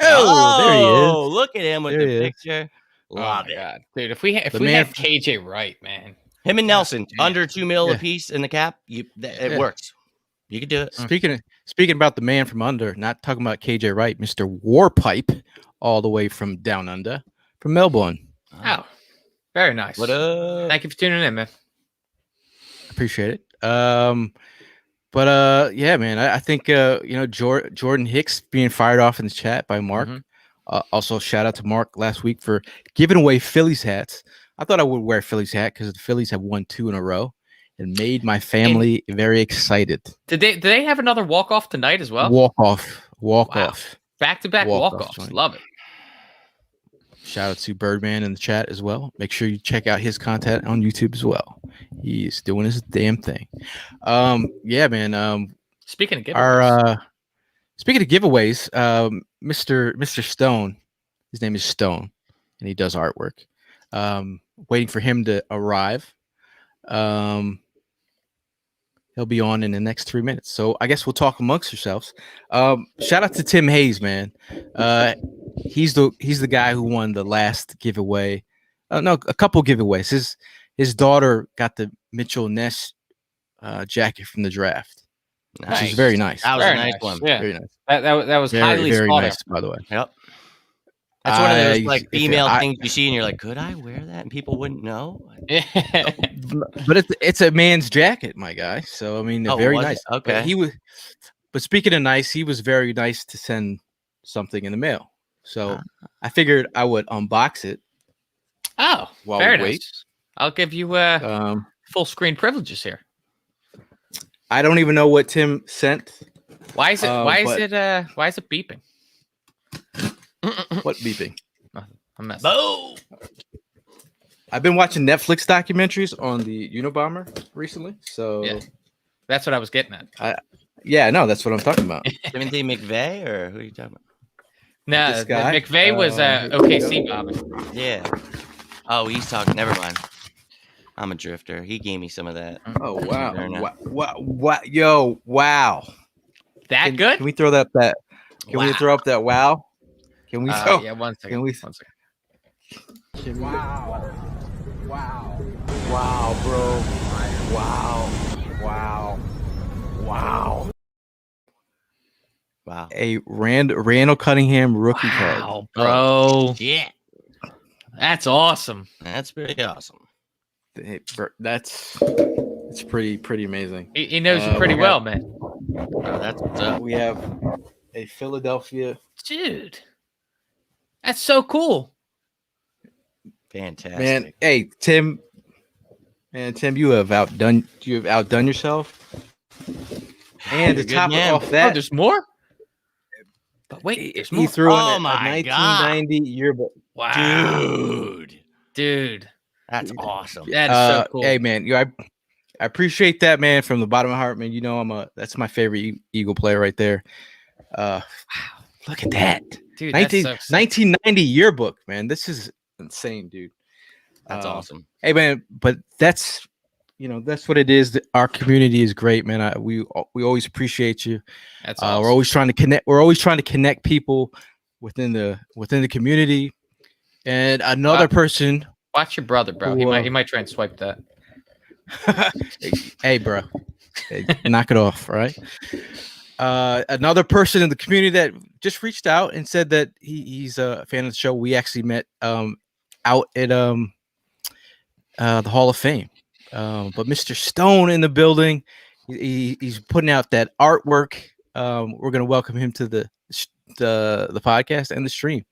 Oh, there he is. Look at him with there the picture. Love it. God. Dude, if we had KJ Wright, man. Him and Nelson, under $2 million a piece in the cap, it works. You can do it. Speaking about the man from under, not talking about KJ Wright, Mr. Warpipe, all the way from down under, from Melbourne. Oh, very nice. What up? Thank you for tuning in, man. Appreciate it. Yeah, man, I think Jordan Hicks being fired off in the chat by Mark. Also, shout out to Mark last week for giving away Phillies hats. I thought I would wear a Phillies hat because the Phillies have won 2 in a row. It made my family very excited. Did they have another walk-off tonight as well? Walk-off. Back-to-back walk-offs. Love it. Shout out to Birdman in the chat as well. Make sure you check out his content on YouTube as well. He's doing his damn thing. Yeah, man. Speaking of giveaways, Our speaking of giveaways, Mr. Stone, his name is Stone, and he does artwork. Waiting for him to arrive. He'll be on in the next 3 minutes. So I guess we'll talk amongst yourselves. Shout out to Tim Hayes, man. He's the guy who won the last giveaway. No, a couple giveaways. His daughter got the Mitchell Ness jacket from the draft, which is very nice. That was Very a nice nice, one. yeah. Very nice. that was highly Very sought nice, after. by the way. Yep. That's one of those like if female I- things you see, and you're like, could I wear that? And people wouldn't know. But it's a man's jacket, my guy. So I mean, Oh, very was it? nice. Okay. But speaking of nice, he was very nice to send something in the mail. So Ah. I figured I would unbox it. Oh, While very we wait. nice. I'll give you full screen privileges here. I don't even know what Tim sent. Why is it? Why is it beeping? What beeping? I'm messing. Boom. I've been watching Netflix documentaries on the Unabomber recently. So Yeah. That's what I was getting at. yeah, no, that's what I'm talking about. Timothy McVeigh, or who are you talking about? No, This guy, McVeigh was here we OKC go. bombing. Yeah. Oh, he's talking. Never mind. I'm a drifter. He gave me some of that. Oh wow. Fair enough. What yo, wow. That good? Can we throw that can we Wow. throw up that wow? Can we throw Yeah, one second. can we- One second. can we Wow, bro. Wow. Wow. A Randall Cunningham rookie card. Wow, bro. Yeah. That's awesome. That's pretty awesome. It's pretty amazing. He knows you pretty we well, have- man. Oh, that's what's up. We have a Philadelphia. Dude. That's so cool. Fantastic. Man, hey Tim. Man, Tim, you have outdone yourself. And You're to a good top it man. off Oh, that, there's more? But wait, there's he more. threw Oh in my a God. 1990 yearbook. Wow. Dude. Dude. That's awesome. That is so cool. Hey man, I appreciate that, man, from the bottom of my heart, man. You know that's my favorite Eagle player right there. Wow, look at that. Dude, that's so sick. 1990 yearbook, man. This is insane, dude. That's awesome. Hey man, but that's what it is. Our community is great, man. We always appreciate you. That's awesome. We're always trying to connect. We're always trying to connect people within the community. And another person. Watch your brother, bro. He might try and swipe that. Hey, bro. Hey, knock it off, all right? Another person in the community that just reached out and said that he's a fan of the show. We actually met out at the Hall of Fame. But Mr. Stone in the building, he's putting out that artwork. We're gonna welcome him to the podcast and the stream.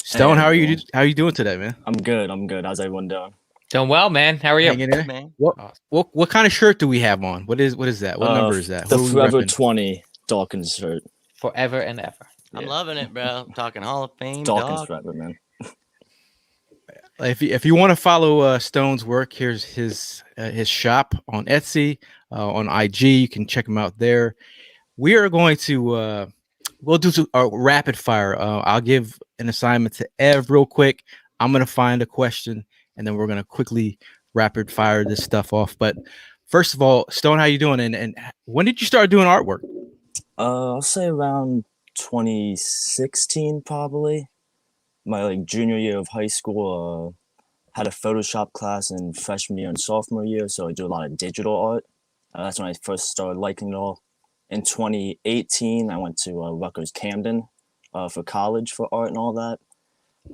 Stone, Hey, how are you? everyone. How are you doing today, man? I'm good. How's everyone doing? Doing well, man. How are you? Hanging in there? Man. What kind of shirt do we have on? What is that? What number is that? The What are we Forever repping? 20 Dawkins shirt. Forever and ever. I'm loving it, bro. I'm talking Hall of Fame. Dawkins Dog. forever, man. If you want to follow Stone's work, here's his shop on Etsy, on IG. You can check him out there. We are going to we'll do a rapid fire. I'll give an assignment to Ev real quick. I'm gonna find a question, and then we're gonna quickly rapid fire this stuff off. But first of all, Stone, how you doing? And when did you start doing artwork? I'll say around 2016, probably. My junior year of high school. Had a Photoshop class in freshman year and sophomore year, so I do a lot of digital art. That's when I first started liking it all. In 2018, I went to Rutgers Camden for college for art and all that.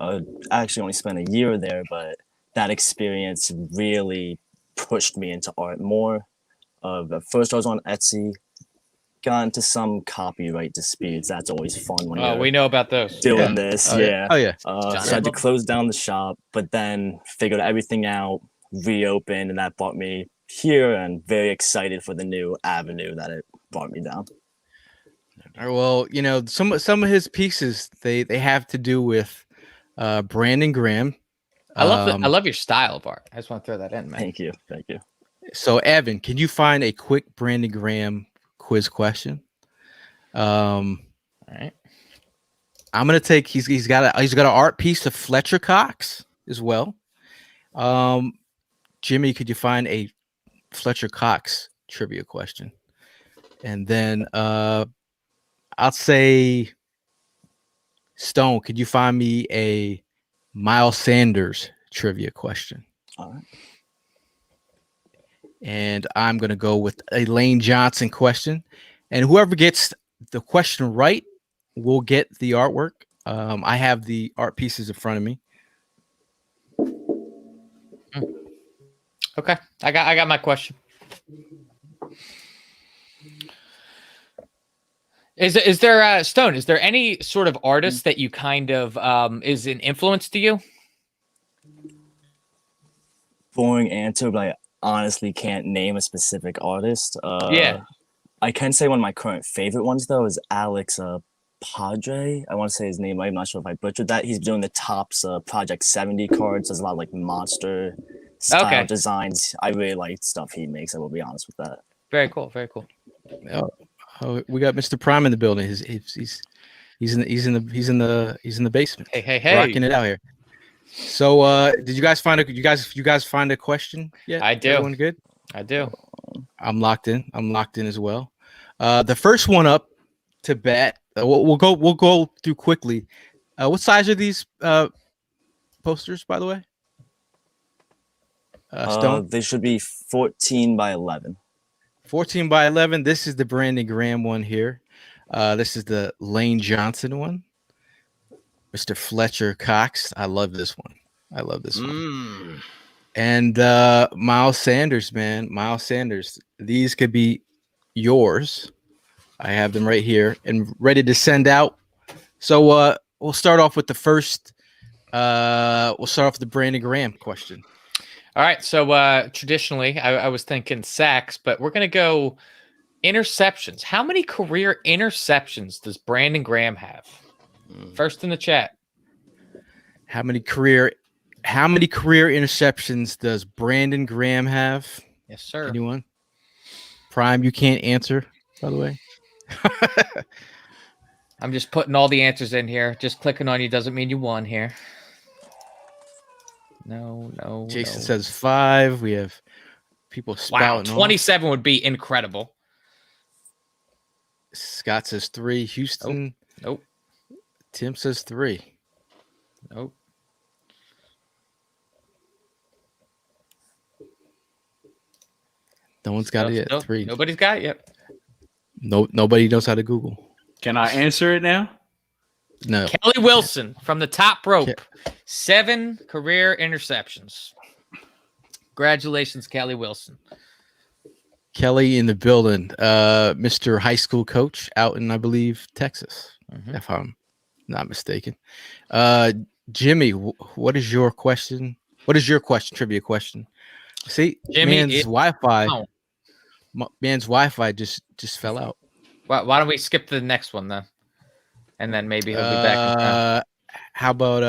I actually only spent a year there, but that experience really pushed me into art more. At first, I was on Etsy, got into some copyright disputes. That's always fun when Oh, you're we know about those. doing this. Oh, yeah. Oh yeah. So I had to close down the shop, but then figured everything out, reopened, and that brought me here, and very excited for the new avenue that it brought me down. Well, some of his pieces they have to do with Brandon Graham. I love your style of art. I just want to throw that in, man. Thank you. So Evan, can you find a quick Brandon Graham quiz question. All right. I'm gonna take. He's got an art piece of Fletcher Cox as well. Jimmy, could you find a Fletcher Cox trivia question? And then I'll say Stone, could you find me a Miles Sanders trivia question? All right. And I'm gonna go with a Lane Johnson question. And whoever gets the question right will get the artwork. I have the art pieces in front of me. Okay, I got my question. Is there Stone? Is there any sort of artist that you kind of is an influence to you? Boring answer, but I honestly can't name a specific artist. Yeah. I can say one of my current favorite ones though is Alex Padre. I want to say his name. I'm not sure if I butchered that. He's doing the Topps Project 70 cards. There's a lot of like monster style designs. I really like stuff he makes. I will be honest with that. Very cool. Very cool. Oh, we got Mr. Prime in the building. He's in the basement. Hey. Rocking it out here. So did you guys find a question yet? I do. Everyone good? I do. I'm locked in as well. The first one up to bat. We'll go through quickly. What size are these posters, by the way? Stone? They should be 14 by 11. 14 by 11. This is the Brandon Graham one here. This is the Lane Johnson one. Mr. Fletcher Cox. I love this one. one. And Miles Sanders, man. Miles Sanders. These could be yours. I have them right here and ready to send out. So we'll start off with the first. We'll start off with the Brandon Graham question. All right. So traditionally, I was thinking sacks, but we're going to go interceptions. How many career interceptions does Brandon Graham have? First in the chat. How many career interceptions does Brandon Graham have? Yes, sir. Anyone? Prime, you can't answer, by the way. I'm just putting all the answers in here. Just clicking on you doesn't mean you won here. No. Jason says 5. We have people spouting. Wow, 27 would be incredible. Scott says 3. Houston. Nope. Tim says 3. Nope. No one's got it yet. Nope. 3. Nobody's got it yet. Nobody knows how to Google. Can I answer it now? No. Kelly Wilson from the top rope. 7 career interceptions. Congratulations, Kelly Wilson. Kelly in the building. Mr. High School coach out in, I believe, Texas, if I'm not mistaken. Jimmy, what is your question? What is your question? Trivia question. See, Jimmy, man's Wi-Fi just fell out. Why don't we skip to the next one then? And then maybe he'll be back in time. How about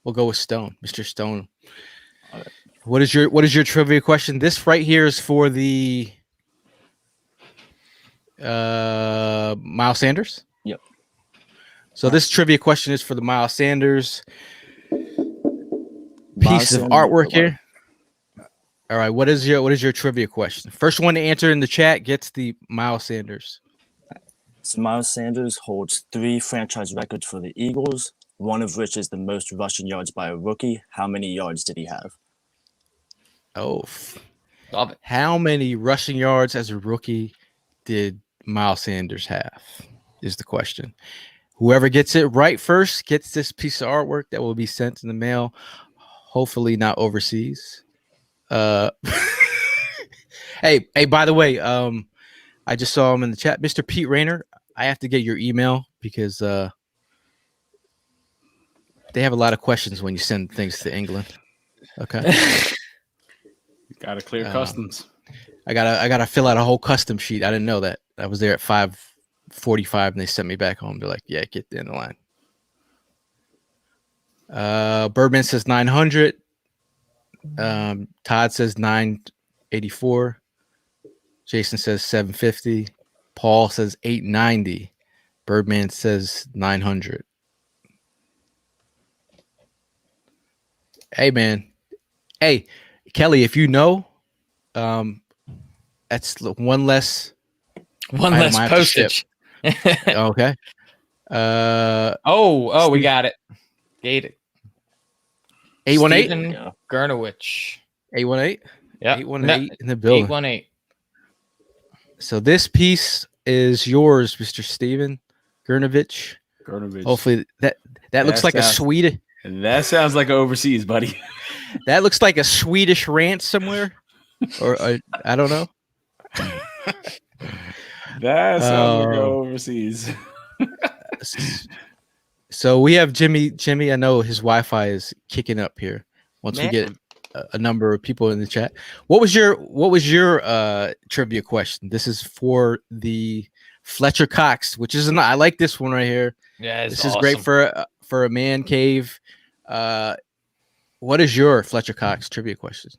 we'll go with Stone, Mr. Stone. What is your trivia question? This right here is for the Miles Sanders. Yep. So this trivia question is for the Miles Sanders piece of artwork here. All right, what is your trivia question? First one to answer in the chat gets the Miles Sanders. So Miles Sanders holds 3 franchise records for the Eagles, one of which is the most rushing yards by a rookie. How many yards did he have? Oh, love it. How many rushing yards as a rookie did Miles Sanders have? Is the question. Whoever gets it right first gets this piece of artwork that will be sent in the mail, hopefully not overseas. Hey, by the way, I just saw him in the chat. Mr. Pete Rayner, I have to get your email because they have a lot of questions when you send things to England. Okay. You gotta clear customs. I gotta fill out a whole custom sheet. I didn't know that. I was there at 5:45 and they sent me back home. They're like, yeah, get in the line. Birdman says 900. Todd says 984. Jason says 750. Paul says 890. Birdman says 900. Hey, man. Hey, Kelly, if you know, that's one less One item less I have to ship. postage. Okay. Oh, we Steve- got it. Gate 818? Steven Yeah. Gernowich. 818? Yeah. 818 in the building. 818. So this piece is yours, Mr. Steven Gernovich. Gernovich. Hopefully that looks That like a sounds- Swedish. That sounds like overseas, buddy. That looks like a Swedish ranch somewhere, or I don't know. That sounds like overseas. So we have Jimmy. Jimmy, I know his Wi-Fi is kicking up here. Once we get Man. a number of people in the chat, what was your trivia question? This is for the Fletcher Cox, which is I like this one right here. Yeah, This is great for a man cave. What is your Fletcher Cox trivia question?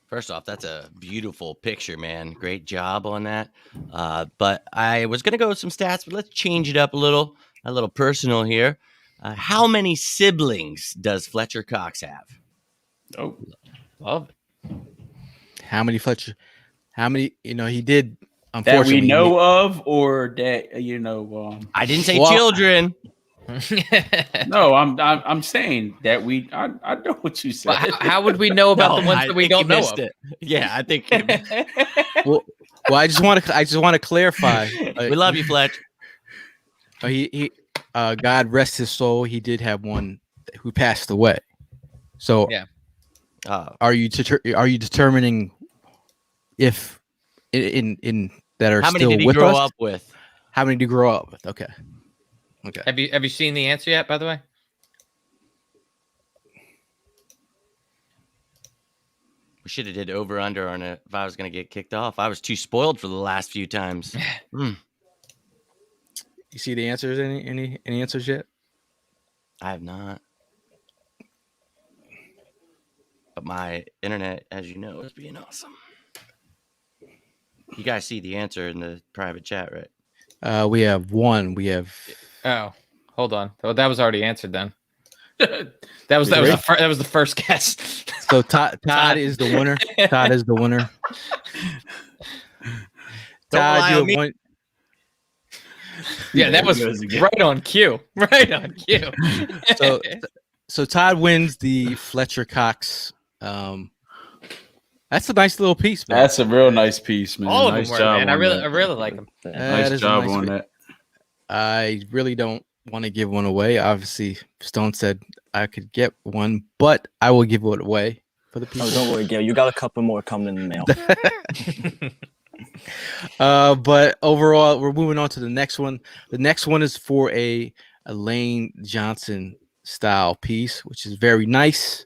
First off, that's a beautiful picture, man. Great job on that. But I was going to go with some stats, but let's change it up a little personal here. How many siblings does Fletcher Cox have? Oh, Love it. How many Fletcher? How many? He did. that Unfortunately, we know of, or that I didn't say Well, children. No, I'm saying that I know what you said. Well, how would we know about No, the ones I that we think don't you know missed of? it. Yeah, I think you missed it. Well, I just want to clarify. We love you, Fletch. He God rest his soul. He did have one who passed away. So, Yeah. are you determining if in that are How many still did he with grow us? up with? How many did you grow up with? Okay. Have you seen the answer yet, by the way? We should have did over under on it if I was going to get kicked off. I was too spoiled for the last few times. You see the answers? Any answers yet? I have not. But my internet, as you know, is being awesome. You guys see the answer in the private chat, right? We have one. We have Oh, hold on. Oh, that was already answered then. That was the first guess. so Todd is the winner. Todd is the winner. Don't rely you on have me. one. Yeah, that was right on cue. Right on cue. So Todd wins the Fletcher Cox. That's a nice little piece, man. That's a real nice piece, man. All of nice them were, job man. I on really that. like them. That Nice is a job nice on piece. that. I really don't want to give one away. Obviously, Stone said I could get one, but I will give it away for the people. Oh, don't worry, Gayle. You got a couple more coming in the mail. But overall, we're moving on to the next one. The next one is for a Lane Johnson style piece, which is very nice.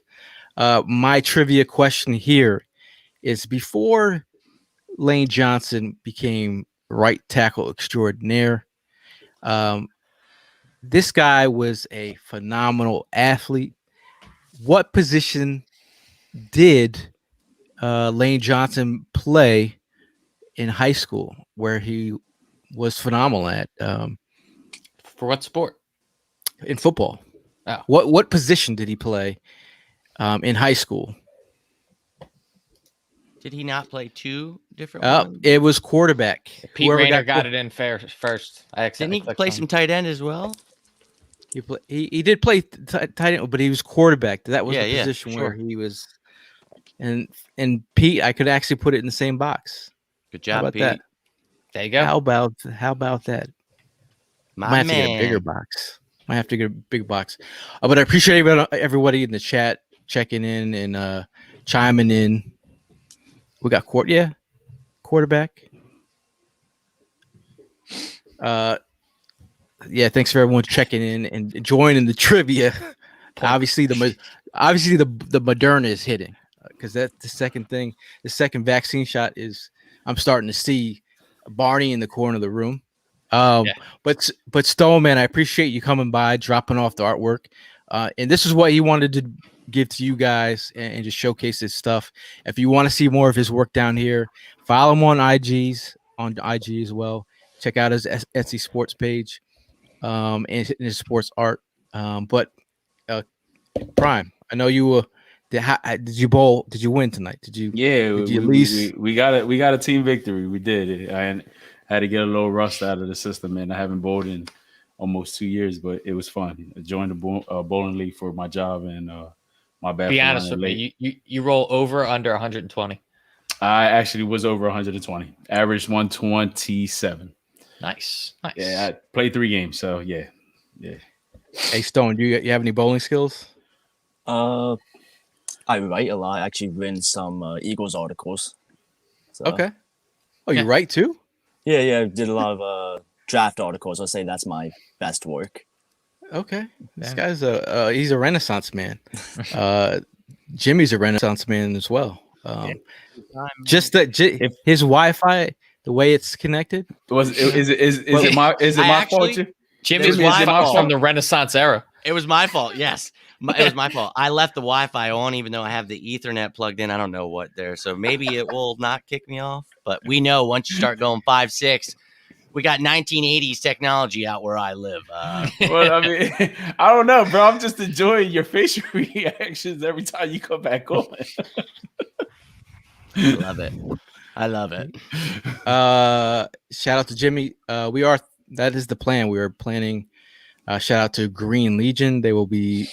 My trivia question here is: before Lane Johnson became right tackle extraordinaire, this guy was a phenomenal athlete. What position did Lane Johnson play in high school where he was phenomenal at? For what sport? In football. Oh. What position did he play in high school? Did he not play two different ones? It was quarterback. Pete Whoever Rayner got it in first. I Didn't accidentally he clicked play on some tight end as well? He did play tight end, but he was quarterback. That was Yeah, the yeah, position sure. where he was. And Pete, I could actually put it in the same box. Good How job, about Pete. that? There you go. How about that? My Might have to man. get a bigger box. Might have to get a big box. But I appreciate everybody in the chat checking in and chiming in. We got quarterback. Yeah, thanks for everyone checking in and joining the trivia. Obviously, the Moderna is hitting because that's the second thing. The second vaccine shot is I'm starting to see Barney in the corner of the room. But Stone, man, I appreciate you coming by, dropping off the artwork. And this is what he wanted to give to you guys and just showcase his stuff. If you want to see more of his work down here, follow him on IG as well. check out his Etsy sports page, and his sports art. But Prime, I know you were. Did you bowl? Did you win tonight? Did you? Yeah, Did you at least? we got it. We got a team victory. We did. I had to get a little rust out of the system, man. I haven't bowled in almost 2 years, but it was fun. I joined the bowling league for my job, and my bad. Be honest with me. You roll over under 120. I actually was over 120. Averaged 127. Nice. Yeah, I played 3 games, so yeah. Hey Stone, you have any bowling skills? I write a lot. I actually written some Eagles articles. So, Okay. Oh, you write too? Yeah. I did a lot of draft articles. I'll say that's my best work. Okay. This guy's he's a Renaissance man. Jimmy's a Renaissance man as well. Just that his Wi-Fi, the way it's connected. Is it my fault? Jimmy's Wi-Fi from the Renaissance era. It was my fault. Yes. It was my fault. I left the Wi-Fi on, even though I have the Ethernet plugged in. I don't know what there. So maybe it will not kick me off. But we know once you start going 5, 6, we got 1980s technology out where I live. Well, I mean, I don't know, bro. I'm just enjoying your facial reactions every time you come back on. I love it. Shout out to Jimmy. That is the plan. We are planning. Shout out to Green Legion. They will be.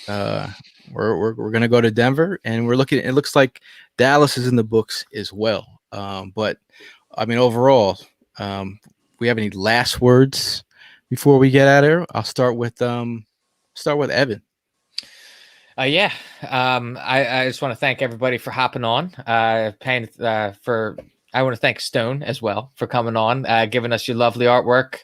We're gonna go to Denver, and we're looking. It looks like Dallas is in the books as well. But I mean, overall, we have any last words before we get out of here? I'll start with Evan. I just want to thank everybody for hopping on. I want to thank Stone as well for coming on, giving us your lovely artwork.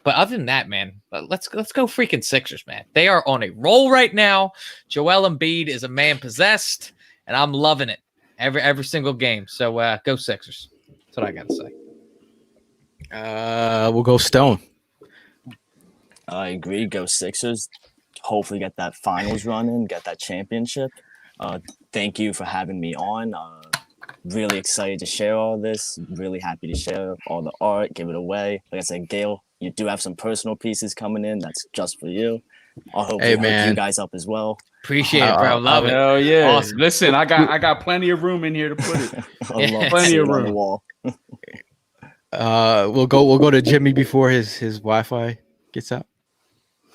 But other than that, man, let's go freaking Sixers, man. They are on a roll right now. Joel Embiid is a man possessed, and I'm loving it every single game. So go Sixers. That's what I got to say. We'll go Stone. I agree. Go Sixers. Hopefully get that finals run in, get that championship. Thank you for having me on. Really excited to share all this. Really happy to share all the art, give it away. Like I said, Gayle, you do have some personal pieces coming in. That's just for you. I hope we hook you guys up as well. Appreciate it, bro. Love it. Oh yeah. Awesome. Listen, I got plenty of room in here to put it. Plenty of room on the wall. We'll go to Jimmy before his Wi-Fi gets out.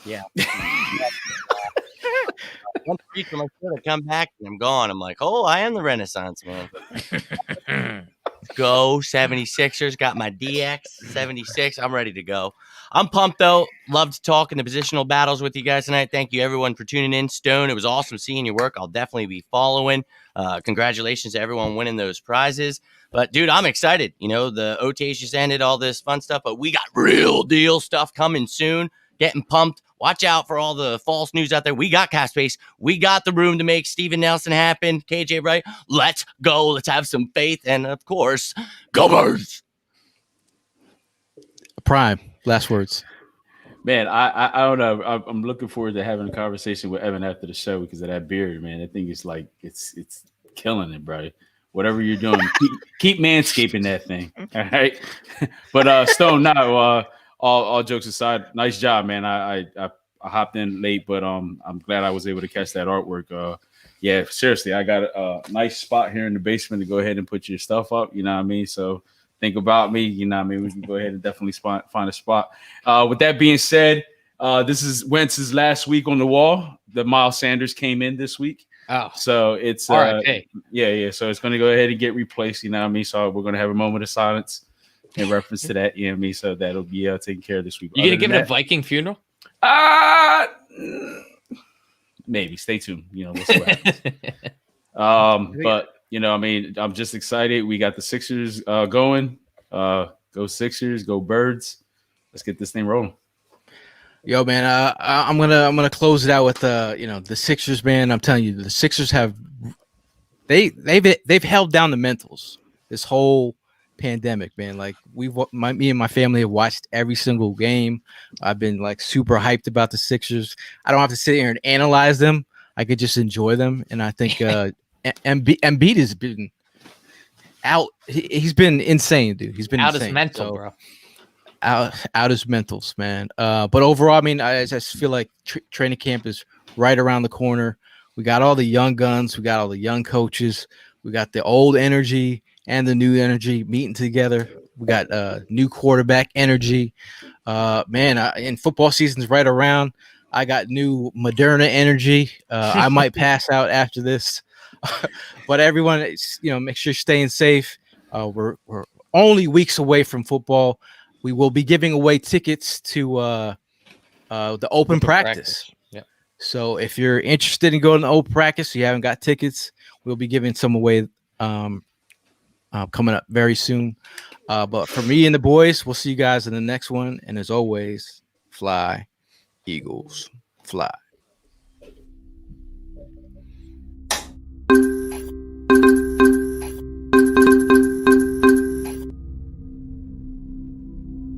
Yeah. Once a week, I come back and I'm gone. I'm like, oh, I am the Renaissance man. Go 76ers. Got my DX 76. I'm ready to go. I'm pumped though. Loved talking the positional battles with you guys tonight. Thank you everyone for tuning in. Stone, it was awesome seeing your work. I'll definitely be following. Congratulations to everyone winning those prizes. But dude, I'm excited. You know, the OTAs just ended, all this fun stuff, but we got real deal stuff coming soon. Getting pumped. Watch out for all the false news out there. We got cap space. We got the room to make Steven Nelson happen. KJ Wright, let's go. Let's have some faith. And of course, go Birds. Prime, last words. Man, I don't know. I'm looking forward to having a conversation with Evan after the show because of that beard, man. I think it's like it's killing it, bro. Whatever you're doing, keep manscaping that thing. All right. But Stone, now all jokes aside, nice job, man. I hopped in late, but I'm glad I was able to catch that artwork. Yeah, seriously, I got a nice spot here in the basement to go ahead and put your stuff up. You know what I mean? So think about me. You know what I mean? We can go ahead and definitely find a spot. With that being said, this is Wentz's last week on the wall. The Miles Sanders came in this week. Oh, so it's yeah. So it's going to go ahead and get replaced. You know what I mean? So we're going to have a moment of silence in reference to that. You know what I mean? So that'll be taken care of this week. You going to give it a Viking funeral? Maybe. Stay tuned. You know, we'll see what happens. But you know, I mean, I'm just excited. We got the Sixers going. Go Sixers, go Birds. Let's get this thing rolling. Yo, man, I'm gonna close it out with the Sixers, man. I'm telling you, the Sixers they've held down the mentals this whole pandemic, man. Like me and my family have watched every single game. I've been like super hyped about the Sixers. I don't have to sit here and analyze them. I could just enjoy them, and I think Embiid has been out. He's been insane, dude. He's been Out his insane. mental, So, bro. out his mentals, man. But overall, I mean, I just feel like training camp is right around the corner. We got all the young guns, we got all the young coaches, we got the old energy and the new energy meeting together. We got new quarterback energy. Man, and football season's right around. I got new Moderna energy. I might pass out after this, but everyone, make sure you're staying safe. We're only weeks away from football. We will be giving away tickets to the open practice. Yeah. So if you're interested in going to open practice, you haven't got tickets, we'll be giving some away coming up very soon. But for me and the boys, we'll see you guys in the next one. And as always, fly, Eagles, fly.